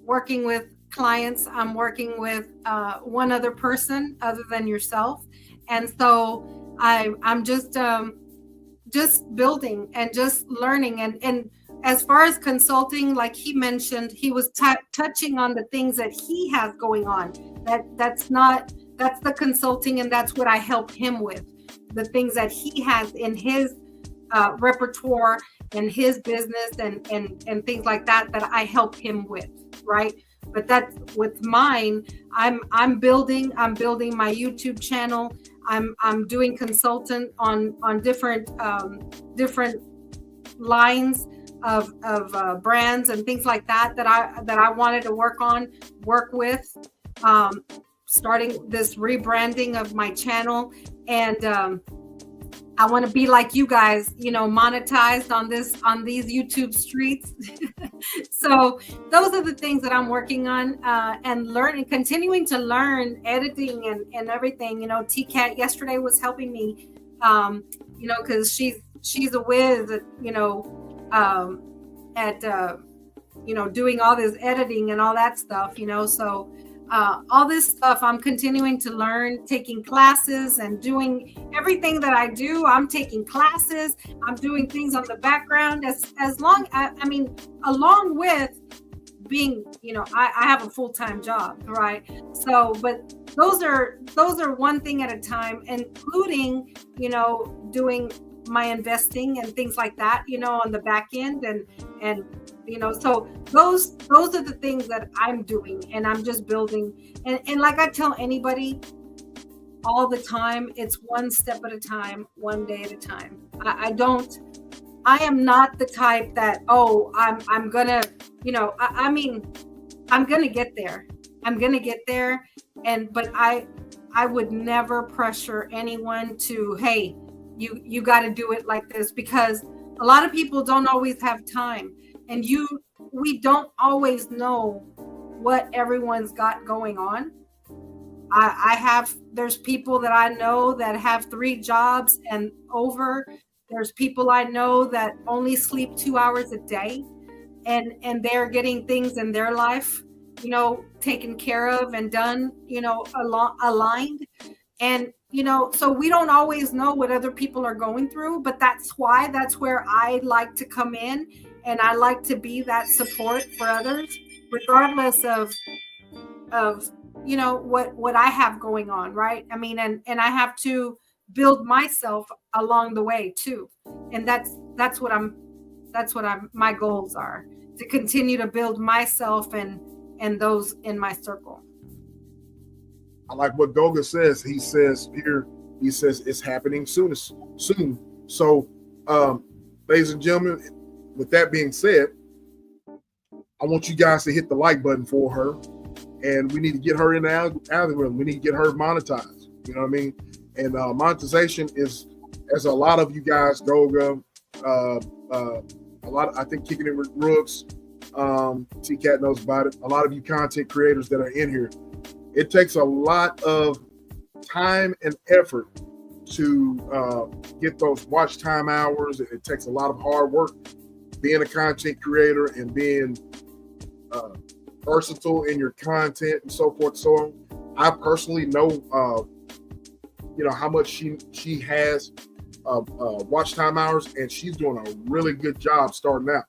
working with clients. I'm working with one other person other than yourself, and so I'm just building and just learning. And as far as consulting, like he mentioned, he was touching on the things that he has going on. That's the consulting, and that's what I help him with. The things that he has in his repertoire and his business and things like that I help him with, right? But that's with mine. I'm building my YouTube channel. I'm doing consultant on different lines of brands and things like that I wanted to work with, starting this rebranding of my channel. And I want to be like you guys, monetized on these YouTube streets. So those are the things that I'm working on, and learning, continuing to learn editing and everything. TCAT yesterday was helping me, because she's a whiz at, doing all this editing and all that stuff. So all this stuff I'm continuing to learn, taking classes and doing everything that I do. I'm taking classes, I'm doing things on the background along with being, I have a full-time job, right? So, but those are one thing at a time, including, doing my investing and things like that, on the back end, and so those are the things that I'm doing, and I'm just building, and like I tell anybody all the time, it's one step at a time, one day at a time. I am not the type that, I'm gonna, I'm gonna get there. But I would never pressure anyone to, hey, you got to do it like this, because a lot of people don't always have time, and we don't always know what everyone's got going on. There's people that I know that have 3 jobs and over. There's people I know that only sleep 2 hours a day, and they're getting things in their life, taken care of and done, aligned. And, so we don't always know what other people are going through, but that's where I like to come in, and I like to be that support for others, regardless of what I have going on, right? And I have to build myself along the way too. And that's what my goals are, to continue to build myself and those in my circle. I like what Goga says. He says it's happening soon. So, ladies and gentlemen, with that being said, I want you guys to hit the like button for her, and we need to get her in the algorithm. We need to get her monetized. You know what I mean? And monetization is, as a lot of you guys, Goga, a lot. I think Kicking It with Rooks, T-Cat knows about it. A lot of you content creators that are in here, it takes a lot of time and effort to get those watch time hours. It takes a lot of hard work being a content creator and being versatile in your content and so forth. So I personally know, how much she has watch time hours, and she's doing a really good job starting out.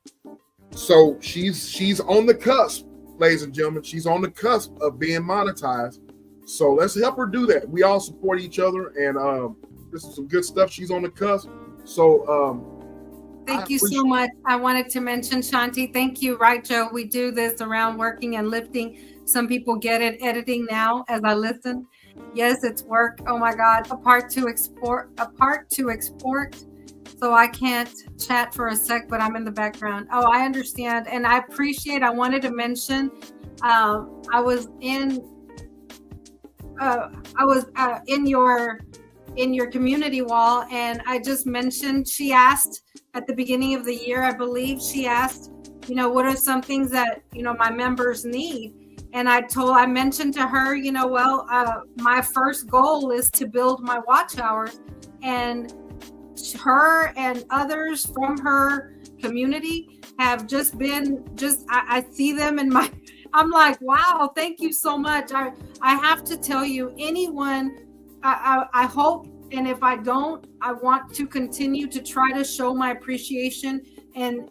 So she's on the cusp, ladies and gentlemen. She's on the cusp of being monetized. So let's help her do that. We all support each other, and this is some good stuff. She's on the cusp. So thank you so much. I wanted to mention, Shanti, thank you. Right, Joe? We do this around working and lifting. Some people get it editing now as I listen. Yes, it's work. Oh my God. A part to export. So I can't chat for a sec, but I'm in the background. Oh, I understand. And I wanted to mention, I was in your community wall, and I just mentioned, she asked at the beginning of the year, I believe she asked, what are some things that, my members need? And I mentioned to her, my first goal is to build my watch hours, and her and others from her community have just been, I see them in my, I'm like, wow, thank you so much. I have to tell you, anyone, I hope, and if I don't, I want to continue to try to show my appreciation, and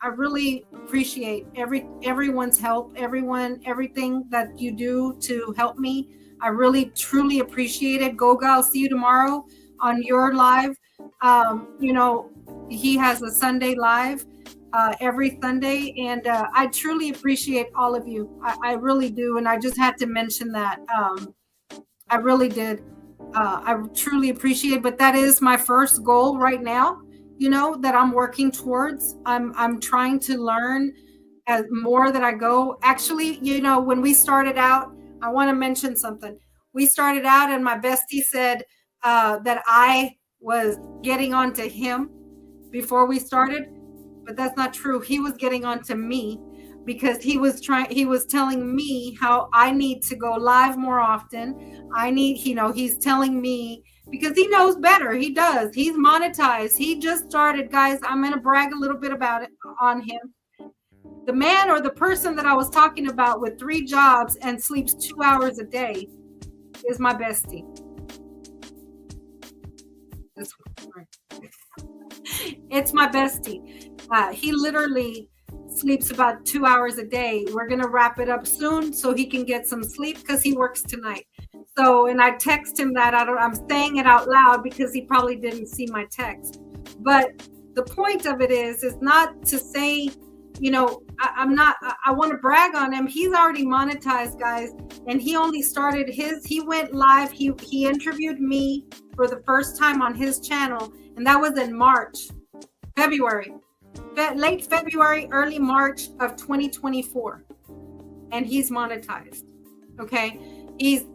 I really appreciate everyone's help, everything that you do to help me. I really truly appreciate it. Goga, I'll see you tomorrow on your live. He has a Sunday live every Sunday, and I truly appreciate all of you. I really do, and I just had to mention that. I really did. I truly appreciate, but that is my first goal right now, that I'm working towards. I'm trying to learn as more that I go. Actually, when we started out, I want to mention something. We started out, and my bestie said that I was getting onto him before we started, but that's not true. He was getting onto me because he was telling me how I need to go live more often. He's telling me because he knows better. He does. He's monetized. He just started, guys. I'm going to brag a little bit about it on him. The man or the person that I was talking about with 3 jobs and sleeps 2 hours a day is my bestie. It's my bestie. He literally sleeps about 2 hours a day. We're going to wrap it up soon so he can get some sleep because he works tonight. So, and I text him that. I'm saying it out loud because he probably didn't see my text. But the point of it is not to say, I want to brag on him. He's already monetized, guys. And he only started he went live. He interviewed me for the first time on his channel. And that was in late February, early March of 2024. And he's monetized. Okay. He's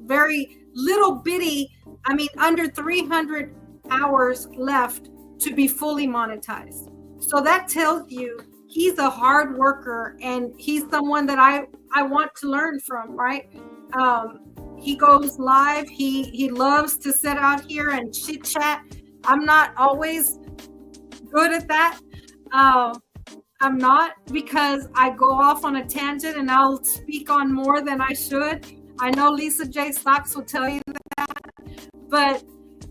very little bitty. I mean, under 300 hours left to be fully monetized. So that tells you he's a hard worker and he's someone that I want to learn from, right? He goes live. He loves to sit out here and chit chat. I'm not always good at that. I'm not, because I go off on a tangent and I'll speak on more than I should. I know Lisa J. Stocks will tell you that, but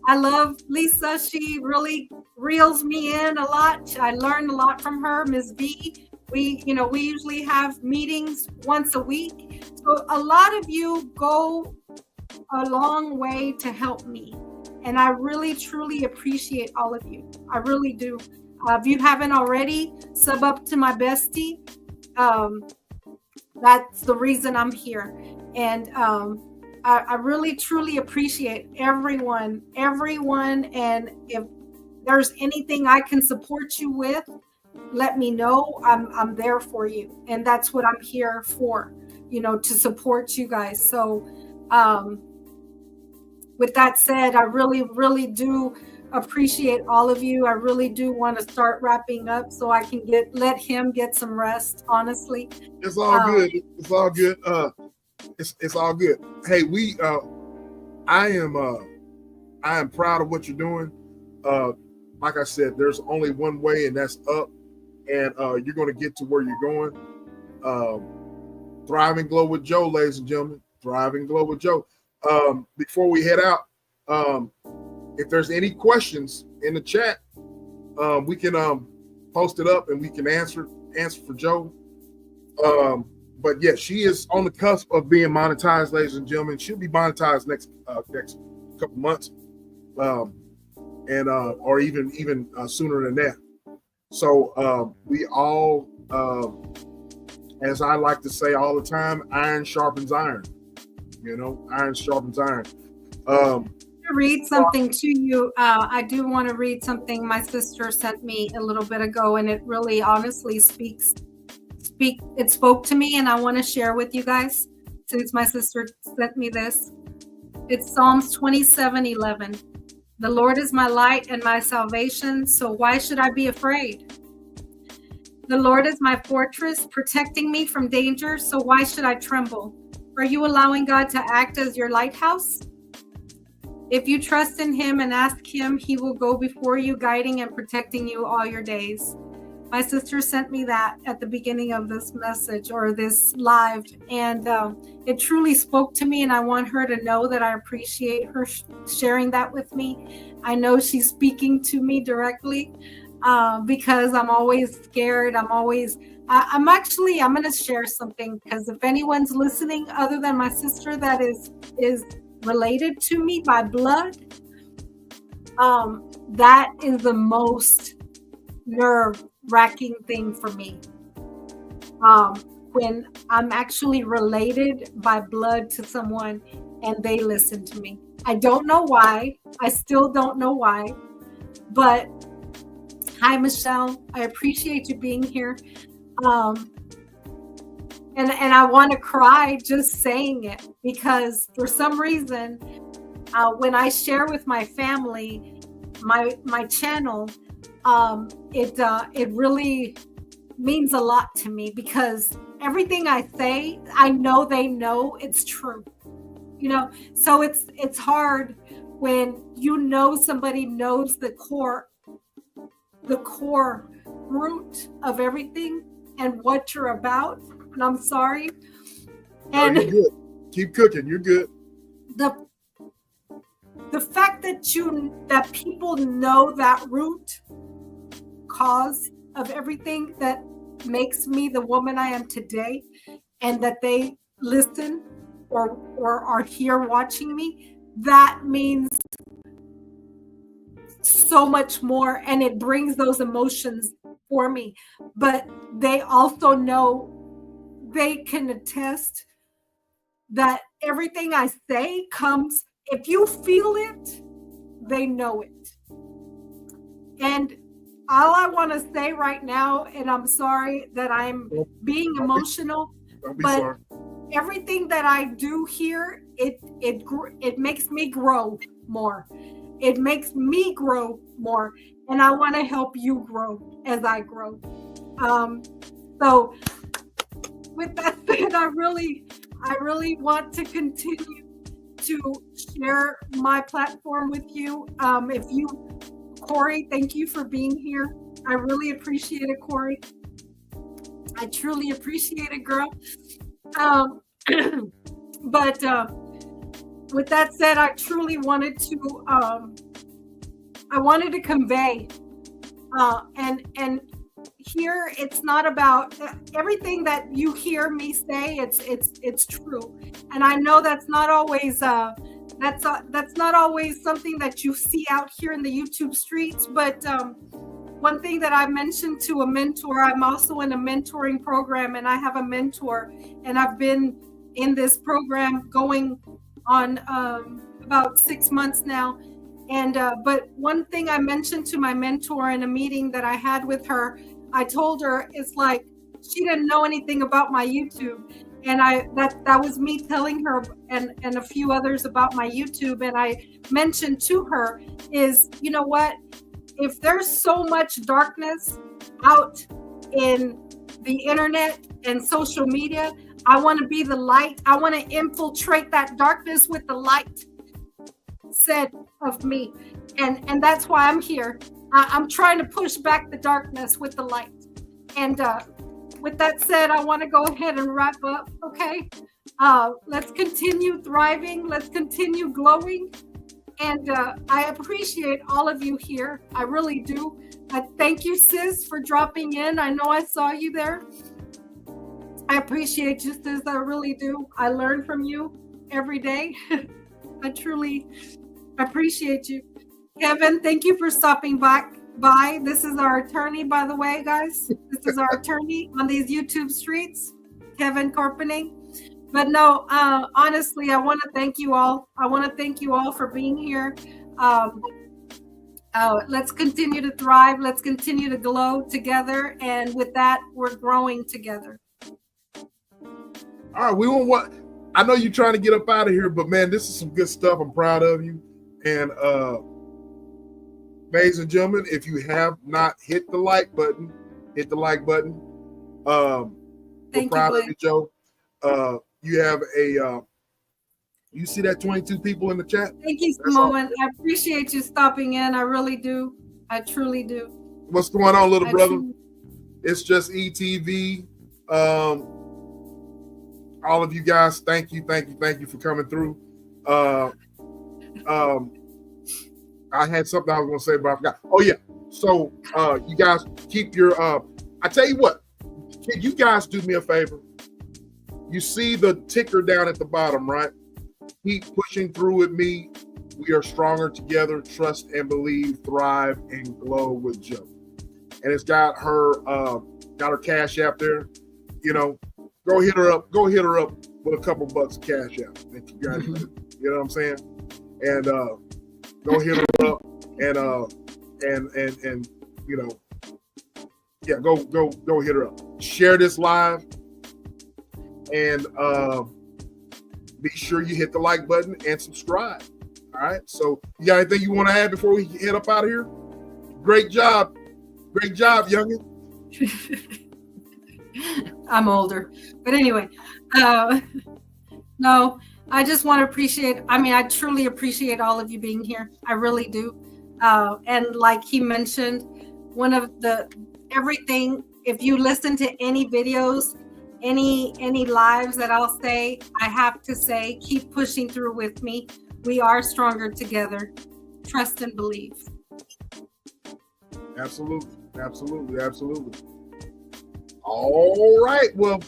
I love Lisa. She really reels me in a lot. I learned a lot from her. Ms. V, we usually have meetings once a week. So a lot of you go a long way to help me. And I really, truly appreciate all of you. I really do. If you haven't already, sub up to my bestie. That's the reason I'm here. And I really, truly appreciate everyone. And if there's anything I can support you with, let me know. I'm there for you. And that's what I'm here for, to support you guys. So with that said, I really, really do appreciate all of you. I really do want to start wrapping up so I can let him get some rest, honestly. It's all good. It's all good. It's all good. Hey, I am proud of what you're doing. Like I said, there's only one way, and that's up. And you're going to get to where you're going. Thrive and Glow with Joe, ladies and gentlemen. Thrive and Glow with Joe. Before we head out, if there's any questions in the chat, we can post it up and we can answer for Joe. But yeah, she is on the cusp of being monetized, ladies and gentlemen. She'll be monetized next couple months, and or even sooner than that. So we all, as I like to say all the time, iron sharpens iron. Iron sharpens iron. Read something to you. I do want to read something my sister sent me a little bit ago, and it really honestly it spoke to me, and I want to share with you guys since my sister sent me this. It's Psalms 27:11. The Lord is my light and my salvation, so why should I be afraid? The Lord is my fortress, protecting me from danger, so why should I tremble? Are you allowing God to act as your lighthouse? If you trust in him and ask him, he will go before you, guiding and protecting you all your days. My sister sent me that at the beginning of this message or this live, and it truly spoke to me, and I want her to know that I appreciate her sharing that with me. I know she's speaking to me directly because I'm always scared. I'm going to share something, because if anyone's listening other than my sister that is related to me by blood, that is the most nerve-wracking thing for me. When I'm actually related by blood to someone and they listen to me. I don't know why. I still don't know why. But hi, Michelle. I appreciate you being here. And I want to cry just saying it, because for some reason, when I share with my family, my channel, it really means a lot to me, because everything I say, I know they know it's true. So it's hard when somebody knows the core root of everything and what you're about. And I'm sorry. And you're good. Keep cooking. You're good. The fact that people know that root cause of everything that makes me the woman I am today, and that they listen or are here watching me, that means so much more, and it brings those emotions for me. But they also know, they can attest that everything I say comes, if you feel it, they know it. And all I want to say right now, and I'm sorry that I'm being emotional, Don't be but sorry. everything that I do here, it makes me grow more. It makes me grow more, and I want to help you grow as I grow. So with that said, I really want to continue to share my platform with you. Corey, thank you for being here. I really appreciate it, Corey. I truly appreciate it, girl. But with that said, I truly wanted to convey, and here it's not about everything that you hear me say. It's true, and I know that's not always that's not always something that you see out here in the YouTube streets. But one thing that I mentioned to a mentor, I'm also in a mentoring program, and I have a mentor, and I've been in this program going on about 6 months now. And but one thing I mentioned to my mentor in a meeting that I had with her, I told her, it's like she didn't know anything about my YouTube. And that was me telling her and a few others about my YouTube. And I mentioned to her is, you know what, if there's so much darkness out in the internet and social media, I want to be the light. I want to infiltrate that darkness with the light said of me. And that's why I'm here. I'm trying to push back the darkness with the light. And with that said, I want to go ahead and wrap up. Okay. Let's continue thriving. Let's continue glowing. And I appreciate all of you here. I really do. Thank you, sis, for dropping in. I know I saw you there. I appreciate you, sis. I really do. I learn from you every day. I truly appreciate you. Kevin, thank you for stopping by. This is our attorney, by the way, guys. This is our attorney on these YouTube streets, Kevin Carpening. But no, honestly, I want to thank you all. I want to thank you all for being here. Let's continue to thrive. Let's continue to glow together. And with that, we're growing together. All right, we won't want. I know you're trying to get up out of here, but man, this is some good stuff. I'm proud of you. And ladies and gentlemen, if you have not hit the like button, hit the like button. We're proud of you, Joe. You have you see that 22 people in the chat? Thank you, Samoan. I appreciate you stopping in. I really do. I truly do. What's going on, little brother? It's just ETV. All of you guys, thank you for coming through. I had something I was going to say, but I forgot. Oh yeah. So you guys keep your. I tell you what. Can you guys do me a favor? You see the ticker down at the bottom, right? Keep pushing through with me. We are stronger together. Trust and believe, thrive and glow with Joe. And it's got her cash app there. You know, go hit her up. Go hit her up with a couple bucks of cash app. And congratulations. You know what I'm saying? And go hit her up and you know, yeah, go hit her up. Share this live. And be sure you hit the like button and subscribe. All right. So you got anything you want to add before we head up out of here? Great job, youngin. I'm older, but anyway, no, I just want to appreciate. I mean, I truly appreciate all of you being here. I really do. And like he mentioned, one of the everything. If you listen to any videos, any lives that I'll say, I have to say, keep pushing through with me. We are stronger together. Trust and believe. Absolutely. All right. Well,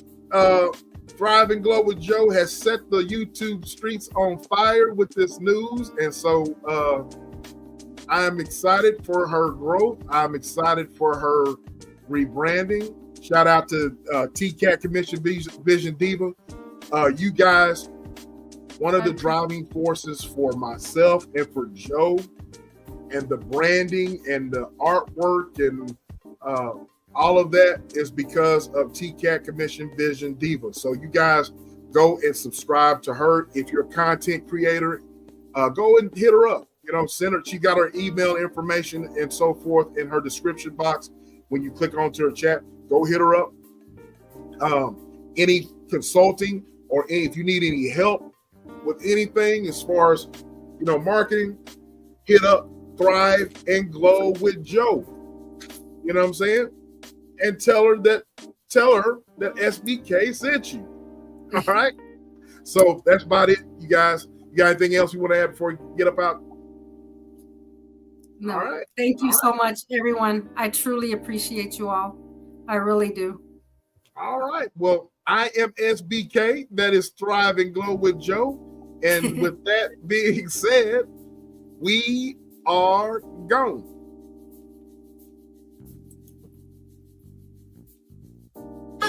Thrive and Glow with Joe has set the YouTube streets on fire with this news. And so I'm excited for her growth. I'm excited for her rebranding. Shout out to TCAT Commission Vision Diva. You guys, one of the driving forces for myself and for Joe, and the branding and the artwork and all of that is because of TCAT Commission Vision Diva. So you guys go and subscribe to her. If you're a content creator, go and hit her up. Send her. She got her email information and so forth in her description box. When you click onto her chat, go hit her up. Any consulting or if you need any help with anything as far as marketing, hit up Thrive and Glow with Joe. You know what I'm saying? And tell her that SBK sent you. All right. So that's about it, you guys. You got anything else you want to add before you get up out? No. All right. Thank you so much, everyone. I truly appreciate you all. I really do. All right. Well, I am SBK. That is Thrive and Glow with Joe. And with that being said, we are gone.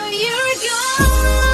You're gone.